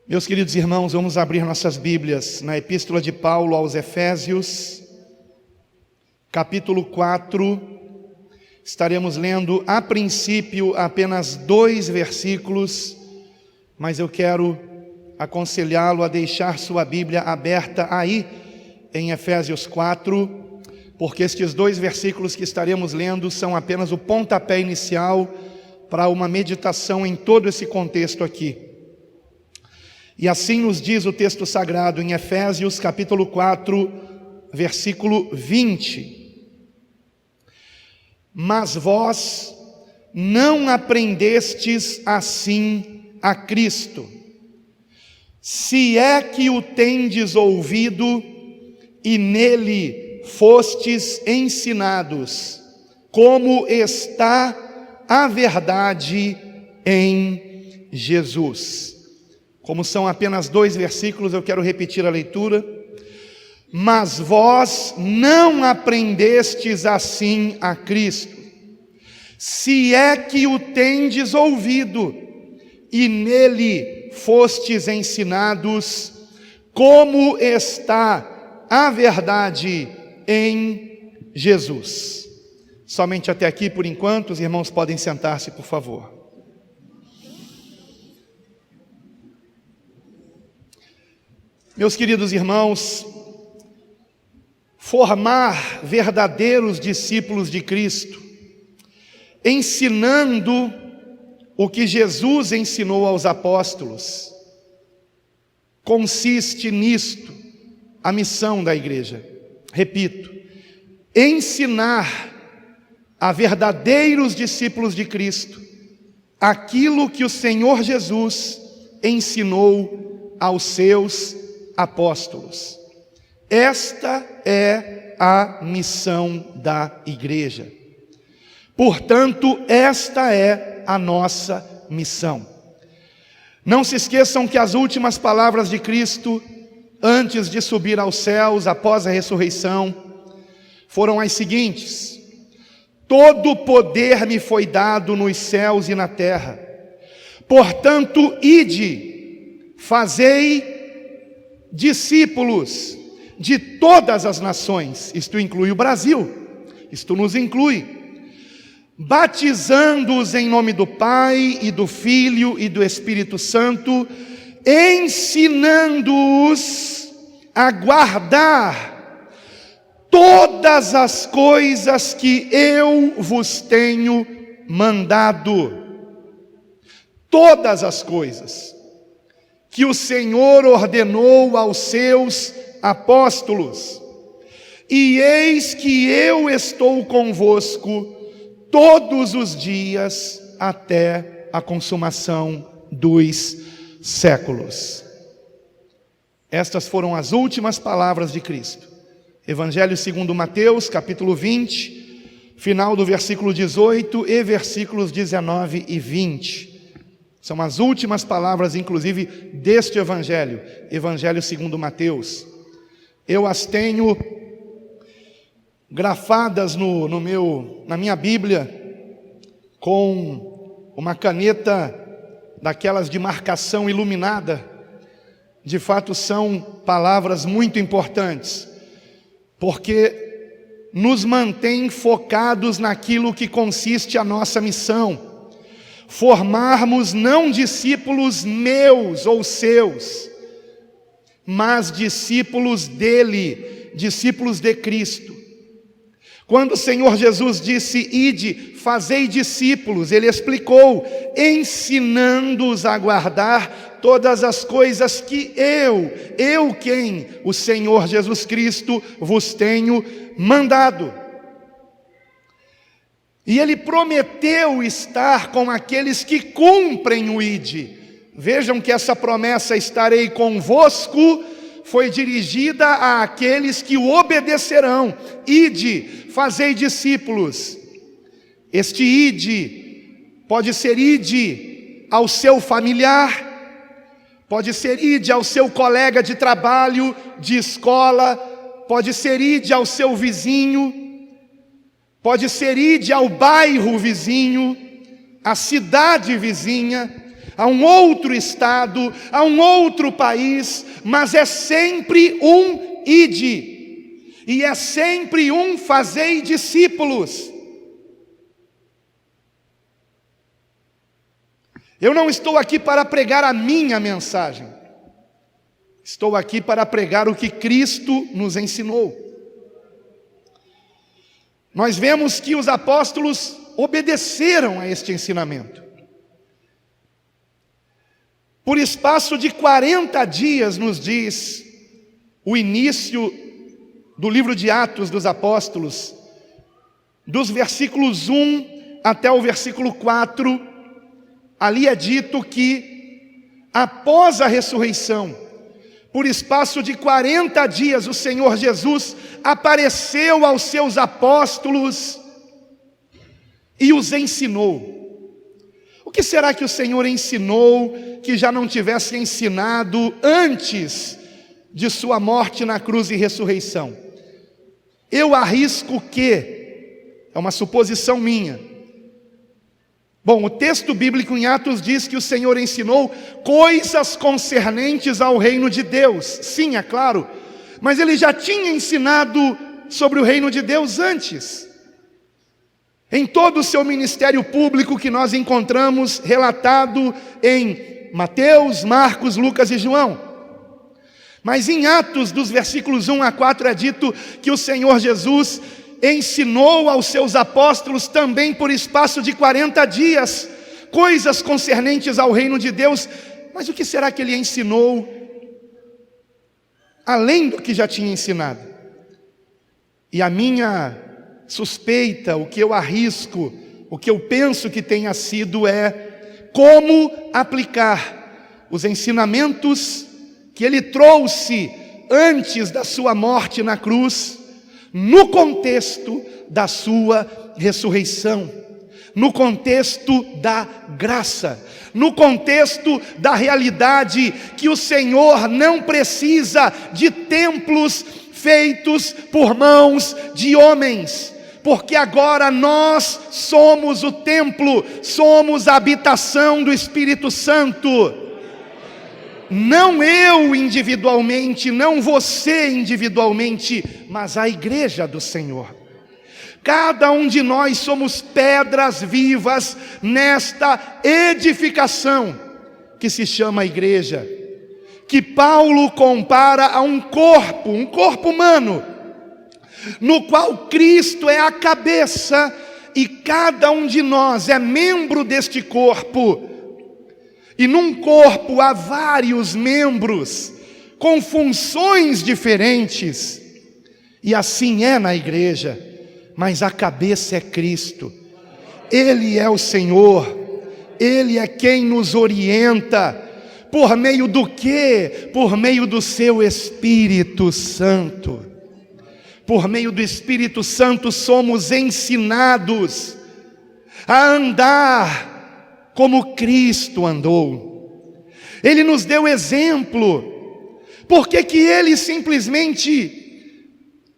Meus queridos irmãos, vamos abrir nossas Bíblias na Epístola de Paulo aos Efésios, capítulo 4. Estaremos lendo a princípio apenas 2 versículos, mas eu quero aconselhá-lo a deixar sua Bíblia aberta aí em Efésios 4, porque estes 2 versículos que estaremos lendo são apenas o pontapé inicial para uma meditação em todo esse contexto aqui. E assim nos diz o texto sagrado em Efésios capítulo 4, versículo 20. Mas vós não aprendestes assim a Cristo, se é que o tendes ouvido e nele fostes ensinados, como está a verdade em Jesus. Como são apenas 2 versículos, eu quero repetir a leitura. Mas vós não aprendestes assim a Cristo, se é que o tendes ouvido e nele fostes ensinados, como está a verdade em Jesus. Somente até aqui por enquanto, os irmãos podem sentar-se, por favor. Meus queridos irmãos, formar verdadeiros discípulos de Cristo, ensinando o que Jesus ensinou aos apóstolos, consiste nisto, a missão da igreja. Repito, ensinar a verdadeiros discípulos de Cristo aquilo que o Senhor Jesus ensinou aos seus apóstolos. Esta é a missão da igreja. Portanto, esta é a nossa missão. Não se esqueçam que as últimas palavras de Cristo, antes de subir aos céus, após a ressurreição, foram as seguintes: todo poder me foi dado nos céus e na terra. Portanto, ide, fazei discípulos de todas as nações, isto inclui o Brasil, isto nos inclui, batizando-os em nome do Pai e do Filho e do Espírito Santo, ensinando-os a guardar todas as coisas que eu vos tenho mandado. Todas as coisas que o Senhor ordenou aos seus apóstolos. E eis que eu estou convosco todos os dias até a consumação dos séculos. Estas foram as últimas palavras de Cristo. Evangelho segundo Mateus, capítulo 20, final do versículo 18 e versículos 19 e 20. São as últimas palavras, inclusive, deste Evangelho, Evangelho segundo Mateus. Eu as tenho grafadas na minha Bíblia, com uma caneta daquelas de marcação iluminada. De fato, são palavras muito importantes, porque nos mantém focados naquilo que consiste a nossa missão. Formarmos não discípulos meus ou seus, mas discípulos dele, discípulos de Cristo. Quando o Senhor Jesus disse, ide, fazei discípulos, ele explicou, ensinando-os a guardar todas as coisas que eu quem? O Senhor Jesus Cristo vos tenho mandado. E ele prometeu estar com aqueles que cumprem o ide. Vejam que essa promessa, estarei convosco, foi dirigida àqueles que o obedecerão. Ide, fazei discípulos. Este ide pode ser ide ao seu familiar, pode ser ide ao seu colega de trabalho, de escola, pode ser ide ao seu vizinho, pode ser ide ao bairro vizinho, à cidade vizinha, a um outro estado, a um outro país, mas é sempre um ide, e é sempre um fazei discípulos. Eu não estou aqui para pregar a minha mensagem, estou aqui para pregar o que Cristo nos ensinou. Nós vemos que os apóstolos obedeceram a este ensinamento. Por espaço de 40 dias, nos diz o início do livro de Atos dos Apóstolos, dos versículos 1 até o versículo 4, ali é dito que, após a ressurreição, por espaço de 40 dias, o Senhor Jesus apareceu aos seus apóstolos e os ensinou. O que será que o Senhor ensinou que já não tivesse ensinado antes de sua morte na cruz e ressurreição? Eu arrisco que, é uma suposição minha. Bom, o texto bíblico em Atos diz que o Senhor ensinou coisas concernentes ao reino de Deus. Sim, é claro, mas ele já tinha ensinado sobre o reino de Deus antes. Em todo o seu ministério público que nós encontramos relatado em Mateus, Marcos, Lucas e João. Mas em Atos, dos versículos 1 a 4, é dito que o Senhor Jesus ensinou aos seus apóstolos também por espaço de 40 dias, coisas concernentes ao reino de Deus. Mas o que será que ele ensinou, além do que já tinha ensinado? E a minha suspeita, o que eu arrisco, o que eu penso que tenha sido é como aplicar os ensinamentos que ele trouxe antes da sua morte na cruz, no contexto da sua ressurreição, no contexto da graça, no contexto da realidade que o Senhor não precisa de templos feitos por mãos de homens, porque agora nós somos o templo, somos a habitação do Espírito Santo. Não eu individualmente, não você individualmente, mas a igreja do Senhor. Cada um de nós somos pedras vivas nesta edificação que se chama igreja, que Paulo compara a um corpo humano, no qual Cristo é a cabeça e cada um de nós é membro deste corpo. E num corpo há vários membros com funções diferentes, e assim é na igreja, mas a cabeça é Cristo. Ele é o Senhor, Ele é quem nos orienta. Por meio do quê? Por meio do seu Espírito Santo. Por meio do Espírito Santo somos ensinados a andar como Cristo andou. Ele nos deu exemplo. Por que que ele simplesmente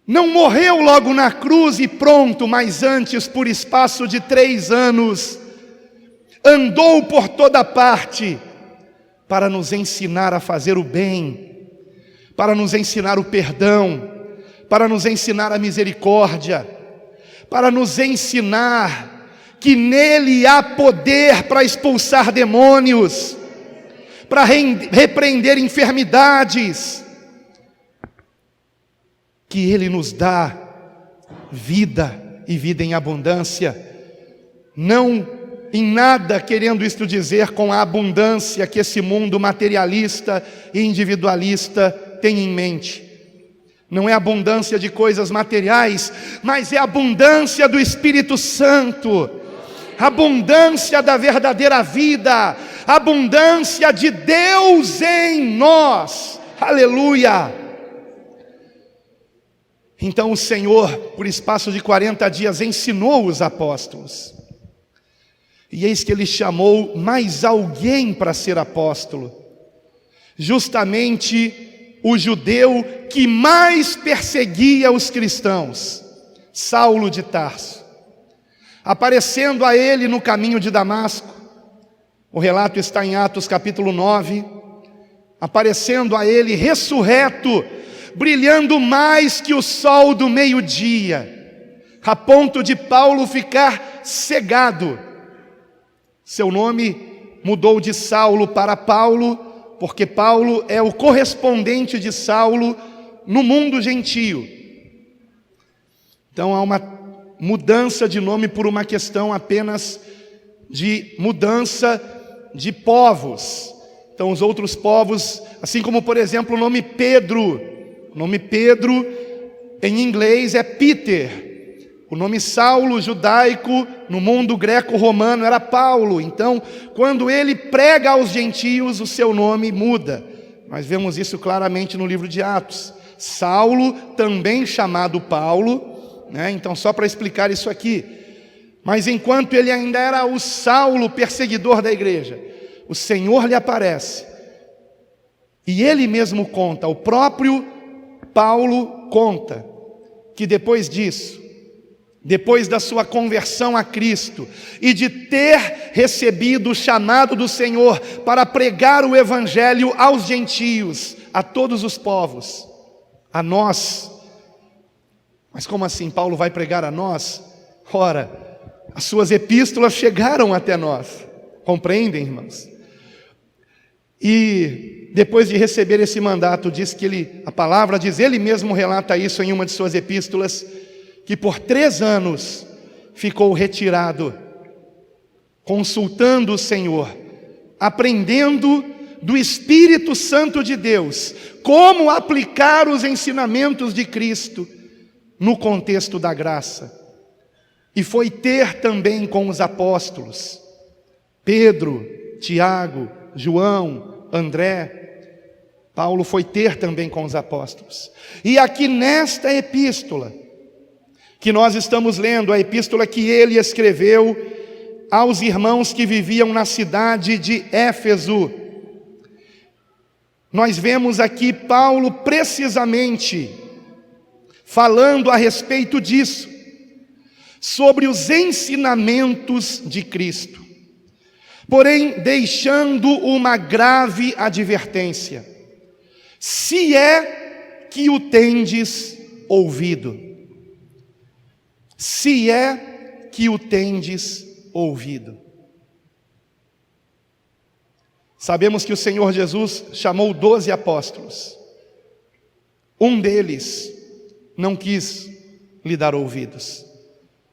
não morreu logo na cruz e pronto, mas antes, por espaço de 3 anos, andou por toda parte, para nos ensinar a fazer o bem, para nos ensinar o perdão, para nos ensinar a misericórdia, para nos ensinar que nele há poder para expulsar demônios, para repreender enfermidades, que ele nos dá vida e vida em abundância, não em nada querendo isto dizer com a abundância que esse mundo materialista e individualista tem em mente. Não é abundância de coisas materiais, mas é abundância do Espírito Santo, abundância da verdadeira vida, abundância de Deus em nós. Aleluia! Então o Senhor, por espaço de 40 dias, ensinou os apóstolos. E eis que ele chamou mais alguém para ser apóstolo, justamente o judeu que mais perseguia os cristãos, Saulo de Tarso. Aparecendo a ele no caminho de Damasco, O relato está em Atos capítulo 9, aparecendo a ele ressurreto, brilhando mais que o sol do meio-dia, a ponto de Paulo ficar cegado. Seu nome mudou de Saulo para Paulo, porque Paulo é o correspondente de Saulo no mundo gentio. Então há uma mudança de nome por uma questão apenas de mudança de povos. Então os outros povos, assim como por exemplo o nome Pedro em inglês é Peter. O nome Saulo, judaico, no mundo greco-romano era Paulo. Então, quando ele prega aos gentios, o seu nome muda. Nós vemos isso claramente no livro de Atos. Saulo, também chamado Paulo, né? Então, só para explicar isso aqui. Mas enquanto ele ainda era o Saulo, perseguidor da igreja, o Senhor lhe aparece. E ele mesmo conta, o próprio Paulo conta, que depois disso, depois da sua conversão a Cristo e de ter recebido o chamado do Senhor para pregar o Evangelho aos gentios, a todos os povos, a nós. Mas como assim Paulo vai pregar a nós? Ora, as suas epístolas chegaram até nós, compreendem, irmãos? E depois de receber esse mandato, diz que a palavra diz, ele mesmo relata isso em uma de suas epístolas, que por 3 anos ficou retirado, consultando o Senhor, aprendendo do Espírito Santo de Deus, como aplicar os ensinamentos de Cristo no contexto da graça. E foi ter também com os apóstolos, Pedro, Tiago, João, André. Paulo foi ter também com os apóstolos. E aqui nesta epístola, que nós estamos lendo, a epístola que ele escreveu aos irmãos que viviam na cidade de Éfeso, nós vemos aqui Paulo precisamente falando a respeito disso, sobre os ensinamentos de Cristo, porém deixando uma grave advertência: se é que o tendes ouvido. Se é que o tendes ouvido. Sabemos que o Senhor Jesus chamou 12 apóstolos. Um deles não quis lhe dar ouvidos.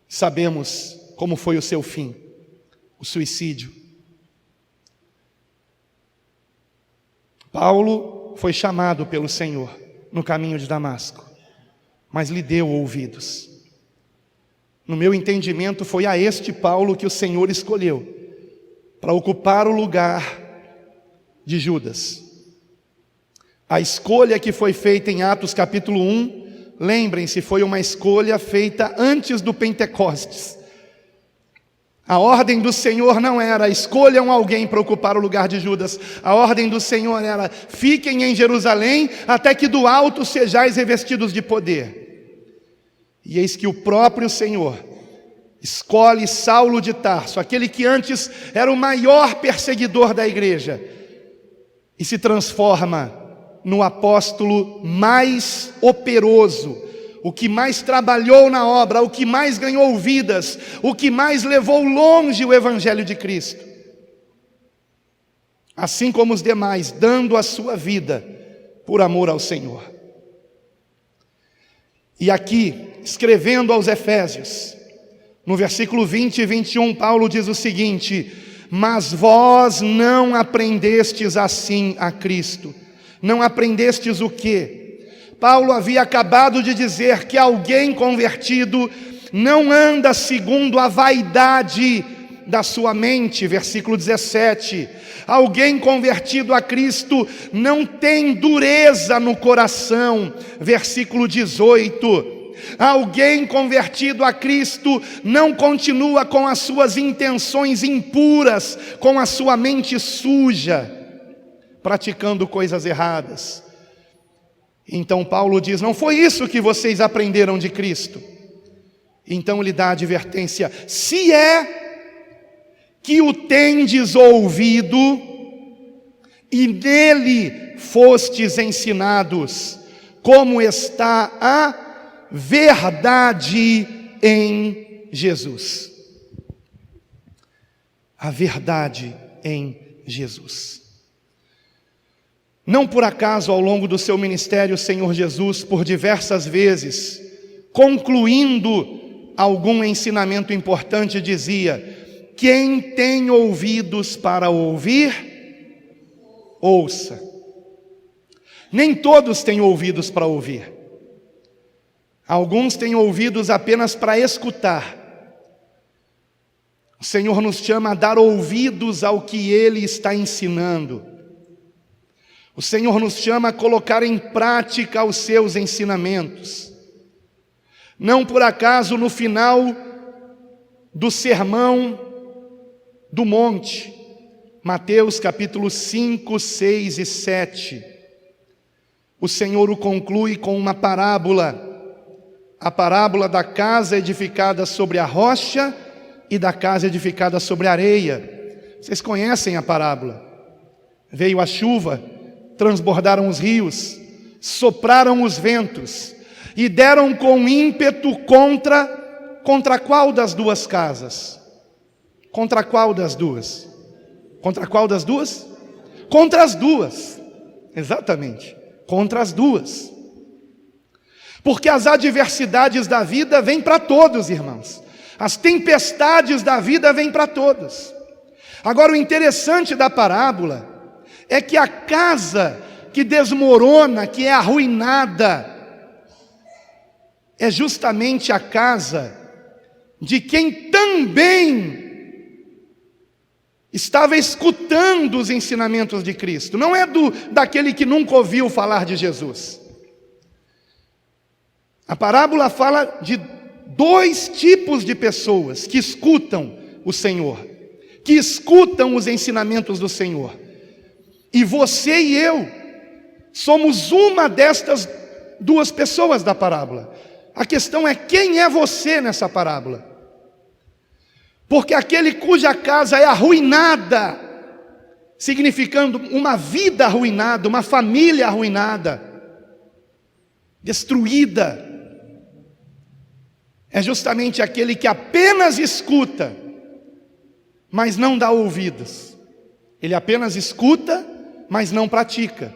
Sabemos como foi o seu fim, o suicídio. Paulo foi chamado pelo Senhor no caminho de Damasco, mas lhe deu ouvidos. No meu entendimento, foi a este Paulo que o Senhor escolheu para ocupar o lugar de Judas. A escolha que foi feita em Atos capítulo 1, lembrem-se, foi uma escolha feita antes do Pentecostes. A ordem do Senhor não era: escolham alguém para ocupar o lugar de Judas. A ordem do Senhor era: fiquem em Jerusalém até que do alto sejais revestidos de poder. E eis que o próprio Senhor escolhe Saulo de Tarso, aquele que antes era o maior perseguidor da igreja, e se transforma no apóstolo mais operoso, o que mais trabalhou na obra, o que mais ganhou vidas, o que mais levou longe o Evangelho de Cristo. Assim como os demais, dando a sua vida por amor ao Senhor. E aqui, escrevendo aos Efésios, no versículo 20 e 21, Paulo diz o seguinte: mas vós não aprendestes assim a Cristo. Não aprendestes o quê? Paulo havia acabado de dizer que alguém convertido não anda segundo a vaidade da sua mente, versículo 17. Alguém convertido a Cristo não tem dureza no coração, versículo 18. Alguém convertido a Cristo não continua com as suas intenções impuras, com a sua mente suja, praticando coisas erradas. Então Paulo diz: não foi isso que vocês aprenderam de Cristo. Então ele dá a advertência: se é que o tendes ouvido e nele fostes ensinados, como está a verdade em Jesus. A verdade em Jesus. Não por acaso, ao longo do seu ministério, o Senhor Jesus, por diversas vezes, concluindo algum ensinamento importante, dizia: quem tem ouvidos para ouvir, ouça. Nem todos têm ouvidos para ouvir. Alguns têm ouvidos apenas para escutar. O Senhor nos chama a dar ouvidos ao que Ele está ensinando. O Senhor nos chama a colocar em prática os seus ensinamentos. Não por acaso, no final do Sermão do Monte, Mateus capítulos 5, 6 e 7, o Senhor o conclui com uma parábola, a parábola da casa edificada sobre a rocha e da casa edificada sobre a areia. Vocês conhecem a parábola. Veio a chuva, transbordaram os rios, sopraram os ventos e deram com ímpeto contra qual das duas casas? Contra qual das duas? Contra qual das duas? Contra as duas, exatamente, contra as duas. Porque as adversidades da vida vêm para todos, irmãos. As tempestades da vida vêm para todos. Agora, o interessante da parábola é que a casa que desmorona, que é arruinada, é justamente a casa de quem também estava escutando os ensinamentos de Cristo. Não é daquele que nunca ouviu falar de Jesus. A parábola fala de dois tipos de pessoas que escutam o Senhor, que escutam os ensinamentos do Senhor. E você e eu somos uma destas duas pessoas da parábola. A questão é: quem é você nessa parábola? Porque aquele cuja casa é arruinada, significando uma vida arruinada, uma família arruinada, destruída, é justamente aquele que apenas escuta, mas não dá ouvidos. Ele apenas escuta, mas não pratica.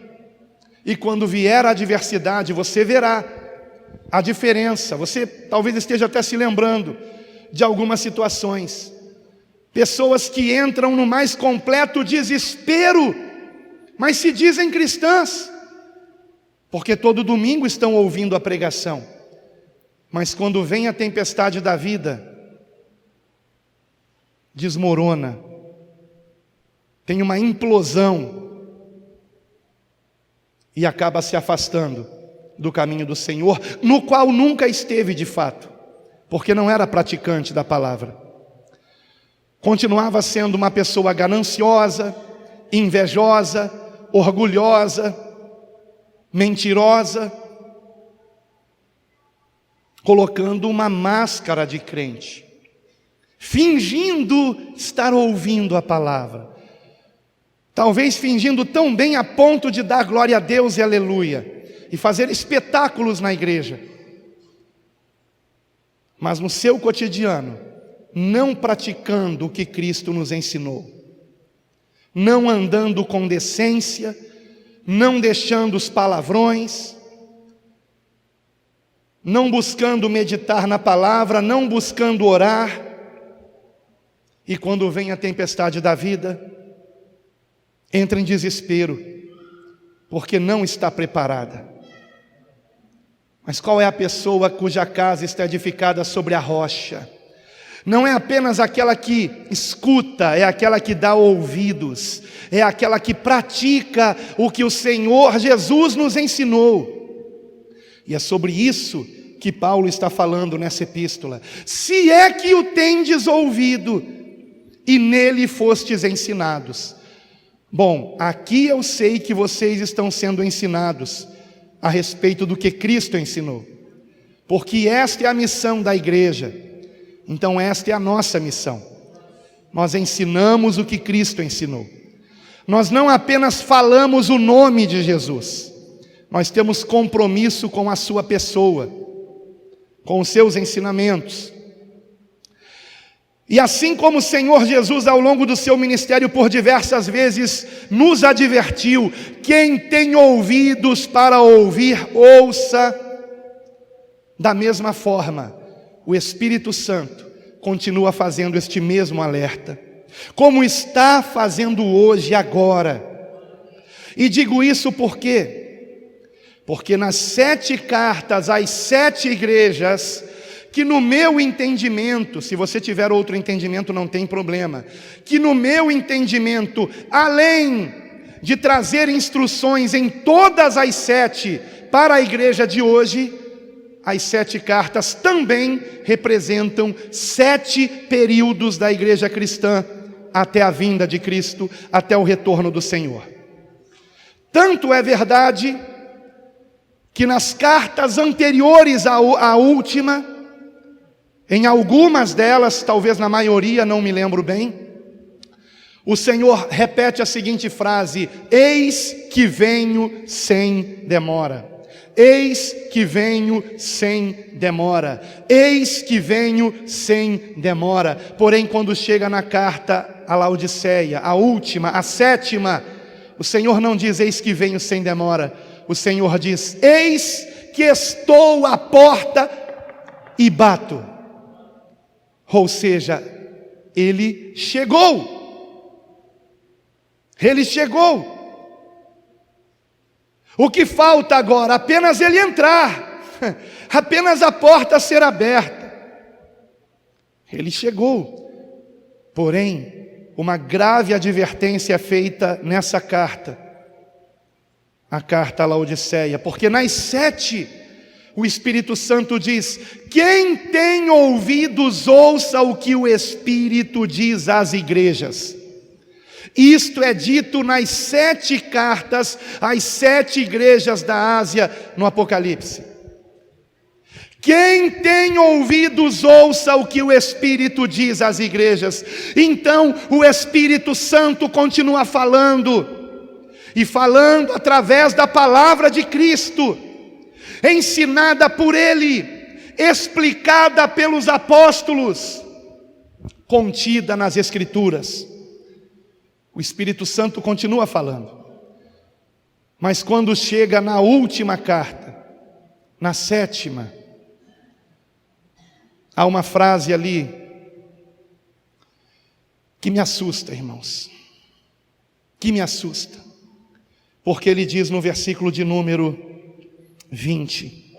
E quando vier a adversidade, você verá a diferença. Você talvez esteja até se lembrando de algumas situações. Pessoas que entram no mais completo desespero, mas se dizem cristãs, porque todo domingo estão ouvindo a pregação. Mas quando vem a tempestade da vida, desmorona, tem uma implosão e acaba se afastando do caminho do Senhor, no qual nunca esteve de fato, porque não era praticante da palavra. Continuava sendo uma pessoa gananciosa, invejosa, orgulhosa, mentirosa, colocando uma máscara de crente, fingindo estar ouvindo a palavra, talvez fingindo tão bem a ponto de dar glória a Deus e aleluia, e fazer espetáculos na igreja, mas no seu cotidiano, não praticando o que Cristo nos ensinou, não andando com decência, não deixando os palavrões, não buscando meditar na palavra, não buscando orar, e quando vem a tempestade da vida, entra em desespero, porque não está preparada. Mas qual é a pessoa cuja casa está edificada sobre a rocha? Não é apenas aquela que escuta, é aquela que dá ouvidos, é aquela que pratica o que o Senhor Jesus nos ensinou. E é sobre isso que Paulo está falando nessa epístola. Se é que o tendes ouvido e nele fostes ensinados. Bom, aqui eu sei que vocês estão sendo ensinados a respeito do que Cristo ensinou, porque esta é a missão da igreja. Então esta é a nossa missão. nós ensinamos o que Cristo ensinou. Nós não apenas falamos o nome de Jesus, nós temos compromisso com a sua pessoa, com os seus ensinamentos. E assim como o Senhor Jesus, ao longo do seu ministério, por diversas vezes, nos advertiu: quem tem ouvidos para ouvir, ouça. Da mesma forma, o Espírito Santo continua fazendo este mesmo alerta, como está fazendo hoje, agora. E digo isso por quê? Porque nas 7 cartas às 7 igrejas, que no meu entendimento, se você tiver outro entendimento não tem problema, que no meu entendimento, além de trazer instruções em todas as 7 para a igreja de hoje, as 7 cartas também representam 7 períodos da igreja cristã, até a vinda de Cristo, até o retorno do Senhor. Tanto é verdade que nas cartas anteriores à última, em algumas delas, talvez na maioria, não me lembro bem, o Senhor repete a seguinte frase: eis que venho sem demora. Eis que venho sem demora. Eis que venho sem demora. Porém, quando chega na carta a Laodiceia, a última, a 7ª, o Senhor não diz eis que venho sem demora. O Senhor diz: eis que estou à porta e bato. Ou seja, Ele chegou. Ele chegou. O que falta agora? Apenas Ele entrar, apenas a porta ser aberta. Ele chegou. Porém, uma grave advertência é feita nessa carta, a carta a Laodiceia, porque nas 7, o Espírito Santo diz: quem tem ouvidos, ouça o que o Espírito diz às igrejas. Isto é dito nas 7 cartas às 7 igrejas da Ásia no Apocalipse. Quem tem ouvidos, ouça o que o Espírito diz às igrejas. Então o Espírito Santo continua falando, e falando através da palavra de Cristo, ensinada por Ele, explicada pelos apóstolos, contida nas Escrituras. O Espírito Santo continua falando. Mas quando chega na última carta, na 7ª, há uma frase ali que me assusta, irmãos. Que me assusta. Porque ele diz no versículo de número 20,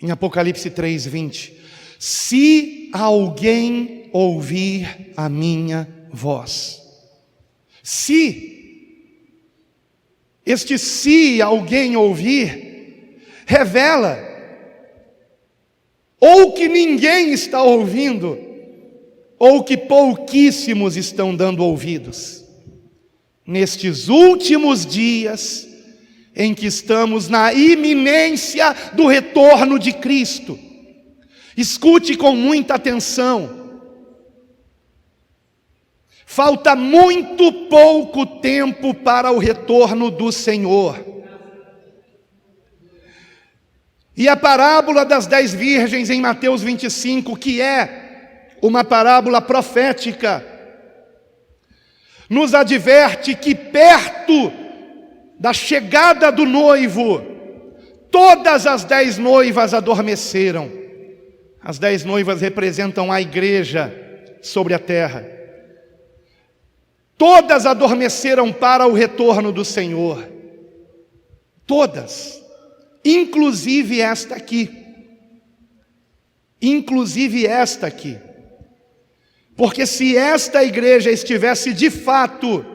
em Apocalipse 3:20: se alguém ouvir a minha voz. Se alguém ouvir, revela ou que ninguém está ouvindo, ou que pouquíssimos estão dando ouvidos. Nestes últimos dias, em que estamos na iminência do retorno de Cristo, escute com muita atenção. Falta muito pouco tempo para o retorno do Senhor. E a parábola das 10 virgens em Mateus 25, que é uma parábola profética, nos adverte que perto da chegada do noivo, todas as 10 noivas adormeceram. As 10 noivas representam a igreja sobre a terra. Todas adormeceram para o retorno do Senhor. Todas. Inclusive esta aqui. Inclusive esta aqui. Porque se esta igreja estivesse de fato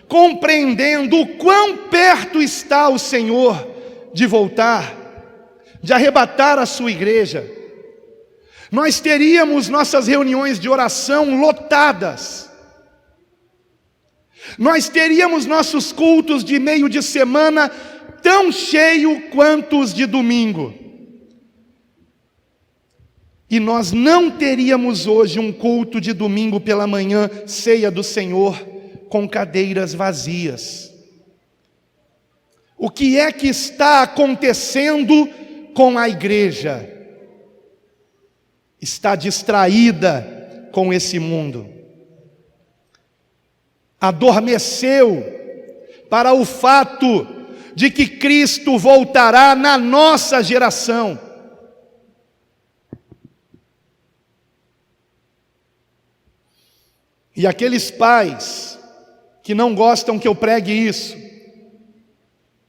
compreendendo o quão perto está o Senhor de voltar, de arrebatar a sua igreja, nós teríamos nossas reuniões de oração lotadas. Nós teríamos nossos cultos de meio de semana tão cheio quanto os de domingo. E nós não teríamos hoje um culto de domingo pela manhã, ceia do Senhor, com cadeiras vazias. O que é que está acontecendo com a igreja? Está distraída com esse mundo. Adormeceu para o fato de que Cristo voltará na nossa geração. E aqueles pais que não gostam que eu pregue isso,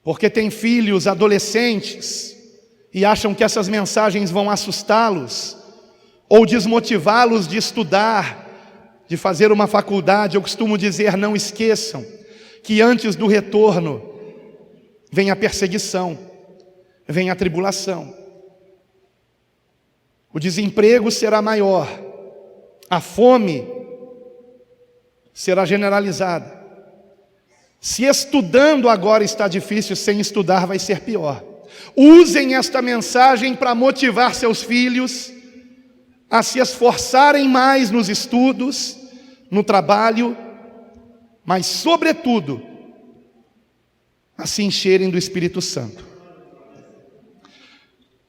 porque têm filhos adolescentes e acham que essas mensagens vão assustá-los ou desmotivá-los de estudar, de fazer uma faculdade, eu costumo dizer, não esqueçam que antes do retorno vem a perseguição, vem a tribulação. O desemprego será maior, a fome será generalizada. Se estudando agora está difícil, sem estudar vai ser pior. Usem esta mensagem para motivar seus filhos a se esforçarem mais nos estudos, no trabalho, mas sobretudo a se encherem do Espírito Santo.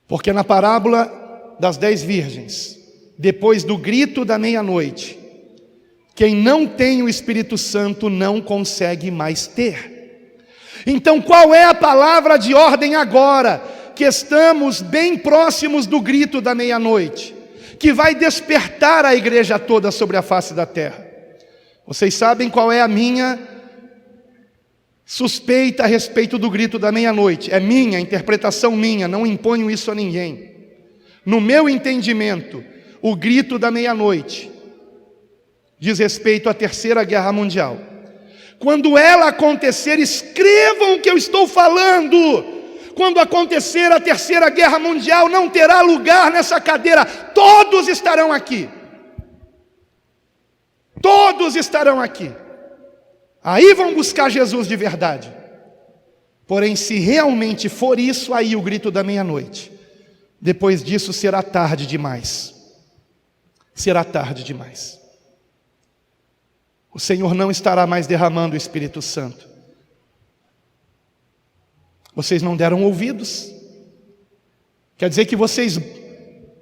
Porque na parábola das 10 virgens, depois do grito da meia-noite, quem não tem o Espírito Santo não consegue mais ter. Então qual é a palavra de ordem agora, que estamos bem próximos do grito da meia-noite, que vai despertar a igreja toda sobre a face da terra? Vocês sabem qual é a minha suspeita a respeito do grito da meia-noite? É minha, interpretação minha, não imponho isso a ninguém. No meu entendimento, o grito da meia-noite diz respeito à Terceira Guerra Mundial. Quando ela acontecer, escrevam o que eu estou falando. Quando acontecer a Terceira Guerra Mundial, não terá lugar nessa cadeira, todos estarão aqui. Todos estarão aqui. Aí vão buscar Jesus de verdade. Porém, se realmente for isso, aí o grito da meia-noite. Depois disso será tarde demais. Será tarde demais. O Senhor não estará mais derramando o Espírito Santo. Vocês não deram ouvidos. Quer dizer que vocês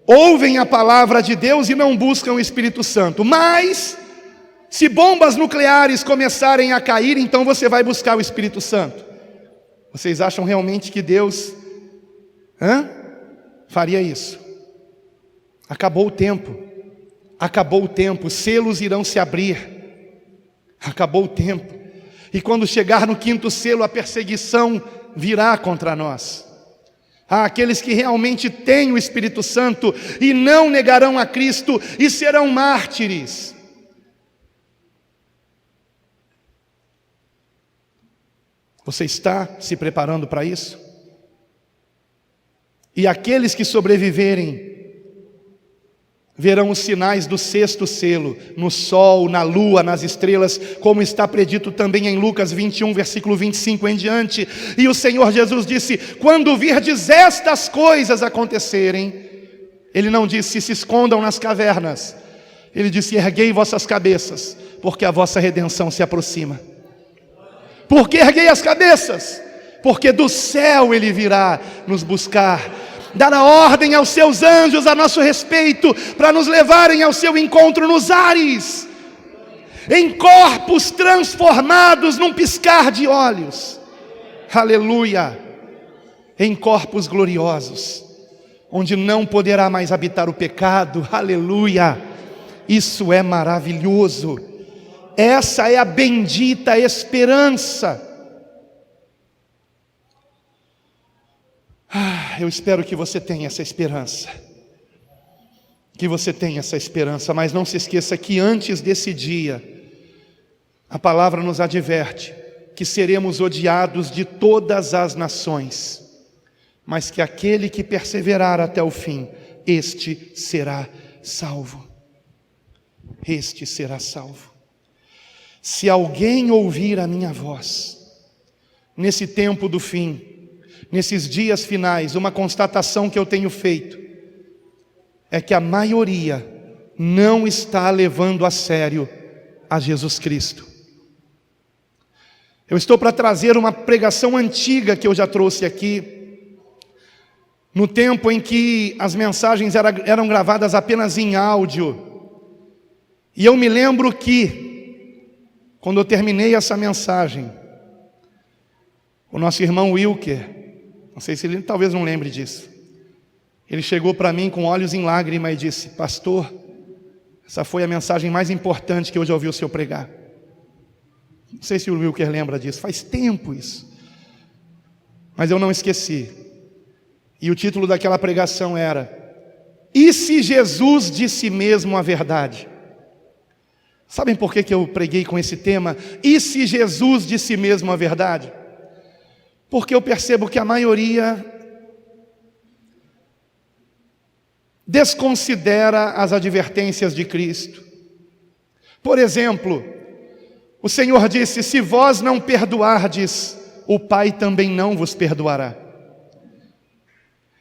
ouvem a palavra de Deus e não buscam o Espírito Santo. Mas, se bombas nucleares começarem a cair, então você vai buscar o Espírito Santo. Vocês acham realmente que Deus faria isso? Acabou o tempo. Acabou o tempo. Os selos irão se abrir. Acabou o tempo. E quando chegar no 5º selo, a perseguição virá contra nós. Aqueles que realmente têm o Espírito Santo e não negarão a Cristo e serão mártires. Você está se preparando para isso? E aqueles que sobreviverem verão os sinais do 6º selo, no sol, na lua, nas estrelas, como está predito também em Lucas 21, versículo 25 em diante. E o Senhor Jesus disse: quando virdes estas coisas acontecerem, Ele não disse: se escondam nas cavernas. Ele disse: erguei vossas cabeças, porque a vossa redenção se aproxima. Por que erguei as cabeças? Porque do céu Ele virá nos buscar, dará ordem aos seus anjos a nosso respeito, para nos levarem ao seu encontro nos ares, em corpos transformados num piscar de olhos. Aleluia! Em corpos gloriosos, onde não poderá mais habitar o pecado. Aleluia! Isso é maravilhoso. Essa é a bendita esperança. Eu espero que você tenha essa esperança. Que você tenha essa esperança, mas não se esqueça que antes desse dia, a palavra nos adverte que seremos odiados de todas as nações, mas que aquele que perseverar até o fim, este será salvo. Este será salvo. Se alguém ouvir a minha voz, nesse tempo do fim, nesses dias finais, uma constatação que eu tenho feito é que a maioria não está levando a sério a Jesus Cristo. Eu estou para trazer uma pregação antiga que eu já trouxe aqui, no tempo em que as mensagens eram gravadas apenas em áudio. E eu me lembro que, quando eu terminei essa mensagem, o nosso irmão Wilker, não sei se ele talvez não lembre disso, ele chegou para mim com olhos em lágrima e disse: pastor, essa foi a mensagem mais importante que eu já ouvi o senhor pregar. Não sei se o Wilker lembra disso, faz tempo isso, mas eu não esqueci. E o título daquela pregação era: e se Jesus de si mesmo a verdade? Sabem por que eu preguei com esse tema? E se Jesus de si mesmo a verdade? Porque eu percebo que a maioria desconsidera as advertências de Cristo. Por exemplo, o Senhor disse: se vós não perdoardes, o Pai também não vos perdoará.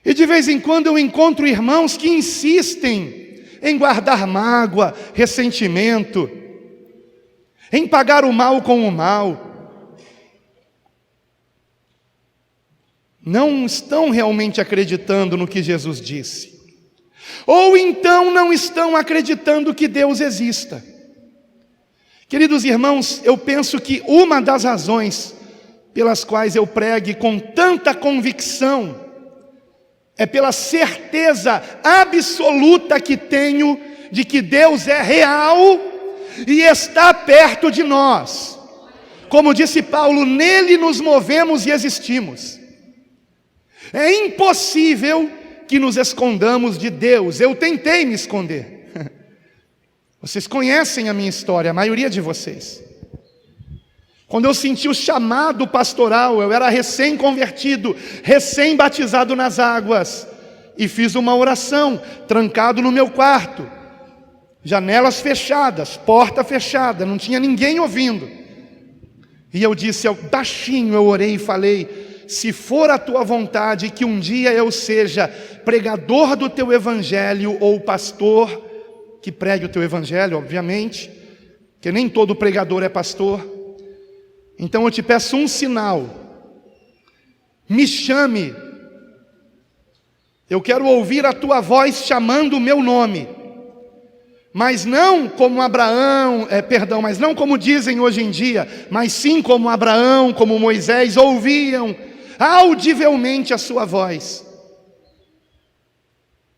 E de vez em quando eu encontro irmãos que insistem em guardar mágoa, ressentimento, em pagar o mal com o mal. Não estão realmente acreditando no que Jesus disse. Ou então não estão acreditando que Deus exista. Queridos irmãos, eu penso que uma das razões pelas quais eu pregue com tanta convicção é pela certeza absoluta que tenho de que Deus é real e está perto de nós. Como disse Paulo, nele nos movemos e existimos. É impossível que nos escondamos de Deus. Eu tentei me esconder. Vocês conhecem a minha história, a maioria de vocês. Quando eu senti o chamado pastoral, eu era recém-convertido, recém-batizado nas águas, e fiz uma oração, trancado no meu quarto, janelas fechadas, porta fechada, não tinha ninguém ouvindo. E eu disse, baixinho eu orei e falei: se for a tua vontade que um dia eu seja pregador do teu evangelho, ou pastor que pregue o teu evangelho, obviamente, porque nem todo pregador é pastor, então eu te peço um sinal, me chame, eu quero ouvir a tua voz chamando o meu nome, mas não como Abraão, mas não como dizem hoje em dia, mas sim como Abraão, como Moisés, ouviam audivelmente a sua voz.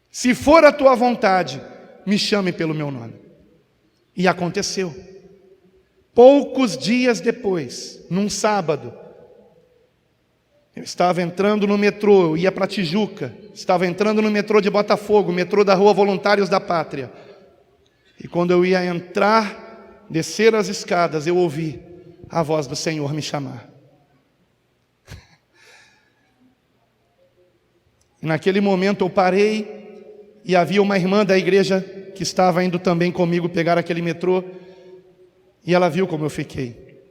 Se for a tua vontade, me chame pelo meu nome. E aconteceu. Poucos dias depois, num sábado, eu estava entrando no metrô, eu ia para Tijuca, estava entrando no metrô de Botafogo, metrô da Rua Voluntários da Pátria. E quando eu ia entrar, descer as escadas, eu ouvi a voz do Senhor me chamar. E naquele momento eu parei, e havia uma irmã da igreja que estava indo também comigo pegar aquele metrô, e ela viu como eu fiquei.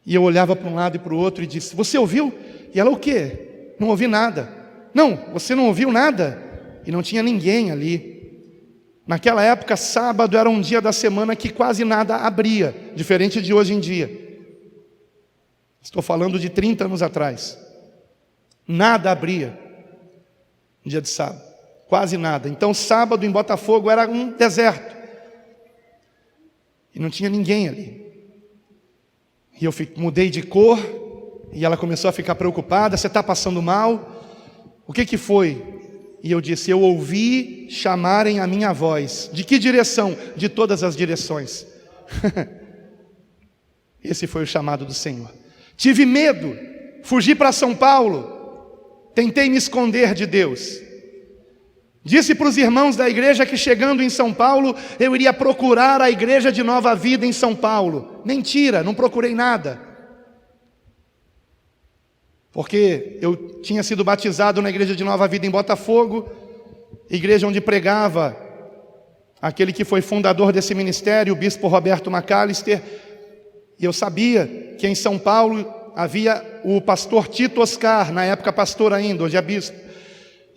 E eu olhava para um lado e para o outro e disse: você ouviu? E ela: o quê? Não ouvi nada. Não, você não ouviu nada? E não tinha ninguém ali. Naquela época, sábado era um dia da semana que quase nada abria, diferente de hoje em dia. Estou falando de 30 anos atrás. Nada abria no dia de sábado, quase nada. Então sábado em Botafogo era um deserto, e não tinha ninguém ali. E eu mudei de cor, e ela começou a ficar preocupada: você está passando mal? O que foi? E eu disse: eu ouvi chamarem a minha voz. De que direção? De todas as direções. Esse foi o chamado do Senhor. Tive medo, fugi para São Paulo, tentei me esconder de Deus. Disse para os irmãos da igreja que chegando em São Paulo, eu iria procurar a igreja de Nova Vida em São Paulo. Mentira, não procurei nada. Porque eu tinha sido batizado na igreja de Nova Vida em Botafogo, igreja onde pregava aquele que foi fundador desse ministério, o bispo Roberto Macalister. E eu sabia que em São Paulo havia o pastor Tito Oscar, na época pastor ainda, hoje é bispo.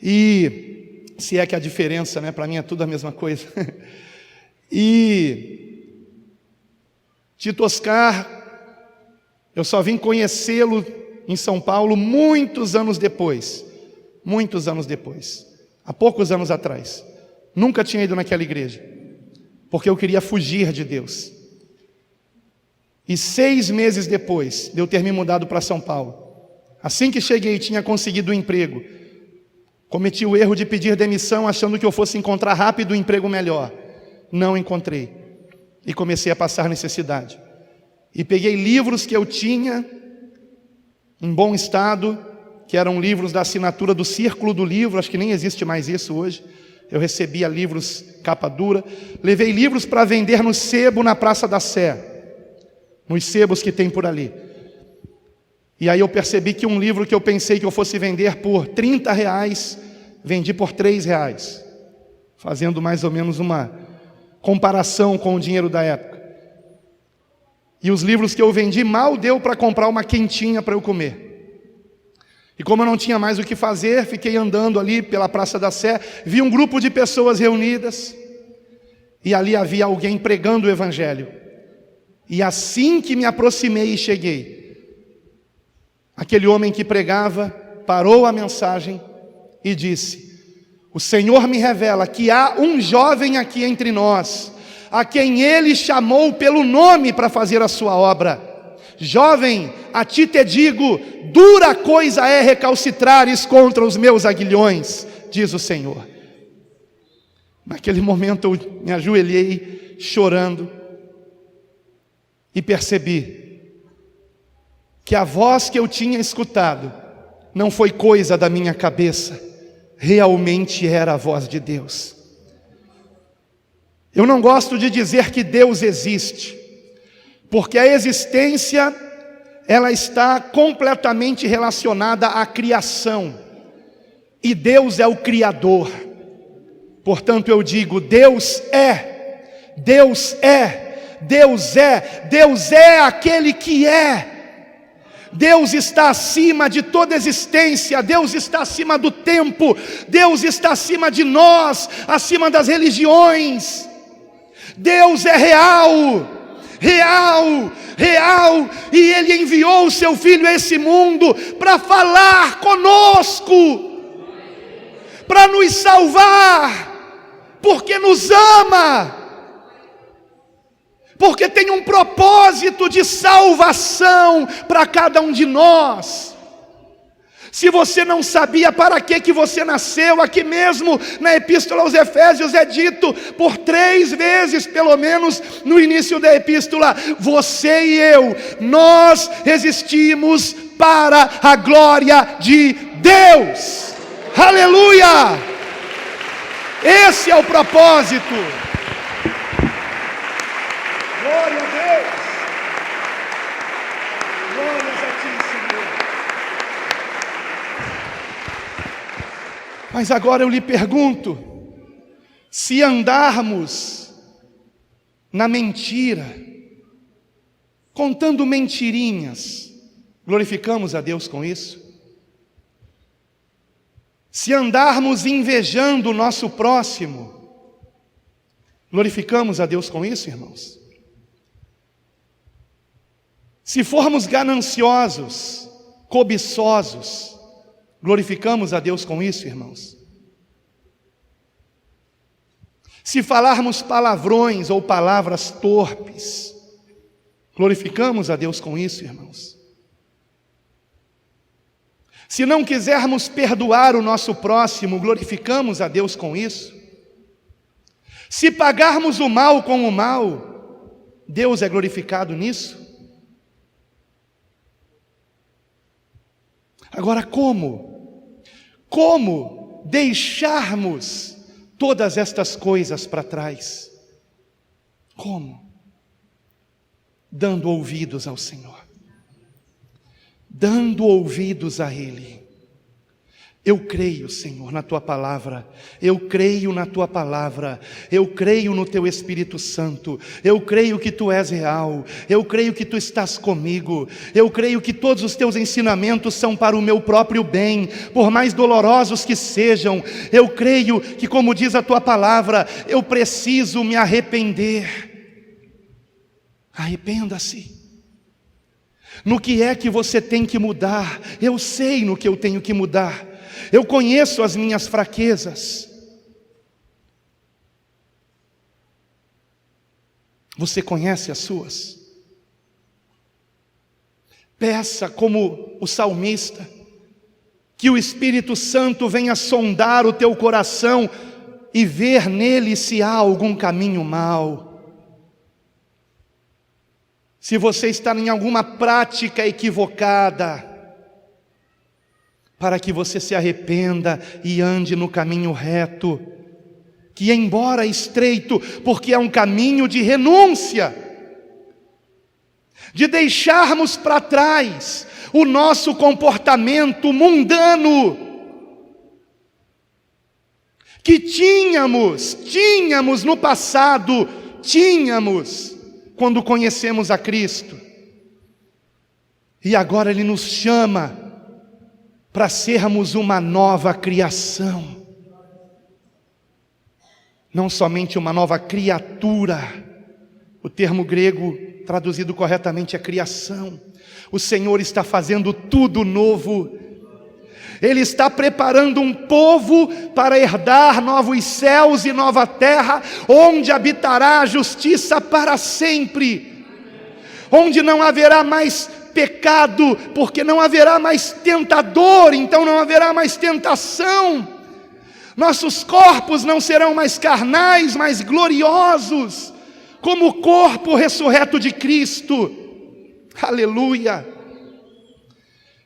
E se é que a diferença, né? Para mim é tudo a mesma coisa. E Tito Oscar, eu só vim conhecê-lo em São Paulo muitos anos depois, há poucos anos atrás. Nunca tinha ido naquela igreja, porque eu queria fugir de Deus. E 6 meses depois de eu ter me mudado para São Paulo, assim que cheguei, tinha conseguido um emprego, cometi o erro de pedir demissão, achando que eu fosse encontrar rápido um emprego melhor. Não encontrei, e comecei a passar necessidade. E peguei livros que eu tinha em bom estado, que eram livros da assinatura do Círculo do Livro, acho que nem existe mais isso hoje. Eu recebia livros capa dura, levei livros para vender no sebo na Praça da Sé, nos sebos que tem por ali. E aí eu percebi que um livro que eu pensei que eu fosse vender por R$30, vendi por R$3, fazendo mais ou menos uma comparação com o dinheiro da época. E os livros que eu vendi mal deu para comprar uma quentinha para eu comer. E como eu não tinha mais o que fazer, fiquei andando ali pela Praça da Sé, vi um grupo de pessoas reunidas, e ali havia alguém pregando o Evangelho. E assim que me aproximei e cheguei, aquele homem que pregava parou a mensagem e disse: o Senhor me revela que há um jovem aqui entre nós, a quem Ele chamou pelo nome para fazer a sua obra. Jovem, a ti te digo, dura coisa é recalcitrares contra os meus aguilhões, diz o Senhor. Naquele momento eu me ajoelhei chorando e percebi que a voz que eu tinha escutado não foi coisa da minha cabeça, realmente era a voz de Deus. Eu não gosto de dizer que Deus existe, porque a existência, ela está completamente relacionada à criação, e Deus é o Criador. Portanto eu digo, Deus é, Deus é, Deus é, Deus é aquele que é. Deus está acima de toda existência, Deus está acima do tempo, Deus está acima de nós, acima das religiões. Deus é real, real, real, e Ele enviou o seu Filho a esse mundo para falar conosco, para nos salvar, porque nos ama, porque tem um propósito de salvação para cada um de nós. Se você não sabia para que você nasceu, aqui mesmo na Epístola aos Efésios é dito por 3 vezes, pelo menos no início da Epístola: você e eu, nós existimos para a glória de Deus. Aleluia! Esse é o propósito. Glória a Deus. Glórias a ti, Senhor. Mas agora eu lhe pergunto: se andarmos na mentira, contando mentirinhas, glorificamos a Deus com isso? Se andarmos invejando o nosso próximo, glorificamos a Deus com isso, irmãos? Se formos gananciosos, cobiçosos, glorificamos a Deus com isso, irmãos? Se falarmos palavrões ou palavras torpes, glorificamos a Deus com isso, irmãos? Se não quisermos perdoar o nosso próximo, glorificamos a Deus com isso? Se pagarmos o mal com o mal, Deus é glorificado nisso? Agora, como deixarmos todas estas coisas para trás? Como? Dando ouvidos ao Senhor, dando ouvidos a Ele, Eu creio, Senhor, na Tua palavra, eu creio na Tua palavra, eu creio no Teu Espírito Santo, eu creio que Tu és real, eu creio que Tu estás comigo, eu creio que todos os Teus ensinamentos são para o meu próprio bem, por mais dolorosos que sejam. Eu creio que, como diz a Tua palavra, eu preciso me arrepender. Arrependa-se. No que é que você tem que mudar? Eu sei no que eu tenho que mudar. Eu conheço as minhas fraquezas. Você conhece as suas? Peça, como o salmista, que o Espírito Santo venha sondar o teu coração e ver nele se há algum caminho mau. Se você está em alguma prática equivocada, para que você se arrependa e ande no caminho reto, que embora estreito, porque é um caminho de renúncia, de deixarmos para trás o nosso comportamento mundano, que tínhamos no passado, quando conhecemos a Cristo, e agora Ele nos chama para sermos uma nova criação, não somente uma nova criatura. O termo grego traduzido corretamente é criação. O Senhor está fazendo tudo novo. Ele está preparando um povo para herdar novos céus e nova terra, onde habitará a justiça para sempre, onde não haverá mais pecado, porque não haverá mais tentador, então não haverá mais tentação. Nossos corpos não serão mais carnais, mas gloriosos, como o corpo ressurreto de Cristo. Aleluia!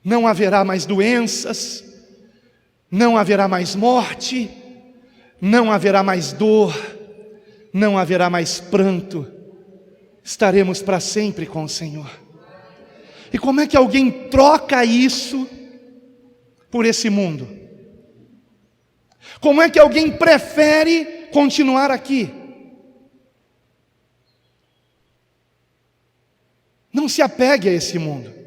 Não haverá mais doenças, não haverá mais morte, não haverá mais dor, não haverá mais pranto. Estaremos para sempre com o Senhor. E como é que alguém troca isso por esse mundo? Como é que alguém prefere continuar aqui? Não se apegue a esse mundo.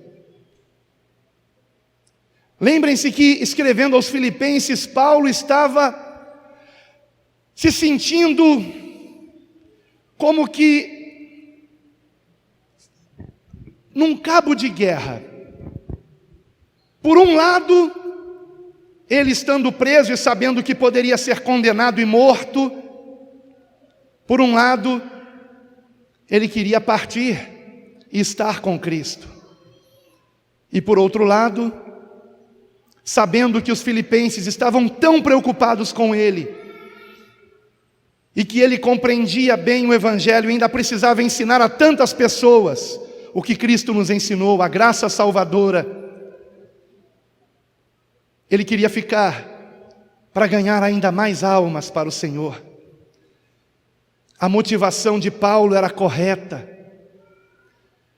Lembrem-se que, escrevendo aos Filipenses, Paulo estava se sentindo como que num cabo de guerra. Por um lado, ele estando preso e sabendo que poderia ser condenado e morto. Por um lado, ele queria partir e estar com Cristo. E por outro lado, sabendo que os filipenses estavam tão preocupados com ele, e que ele compreendia bem o Evangelho e ainda precisava ensinar a tantas pessoas o que Cristo nos ensinou, a graça salvadora, ele queria ficar para ganhar ainda mais almas para o Senhor. A motivação de Paulo era correta.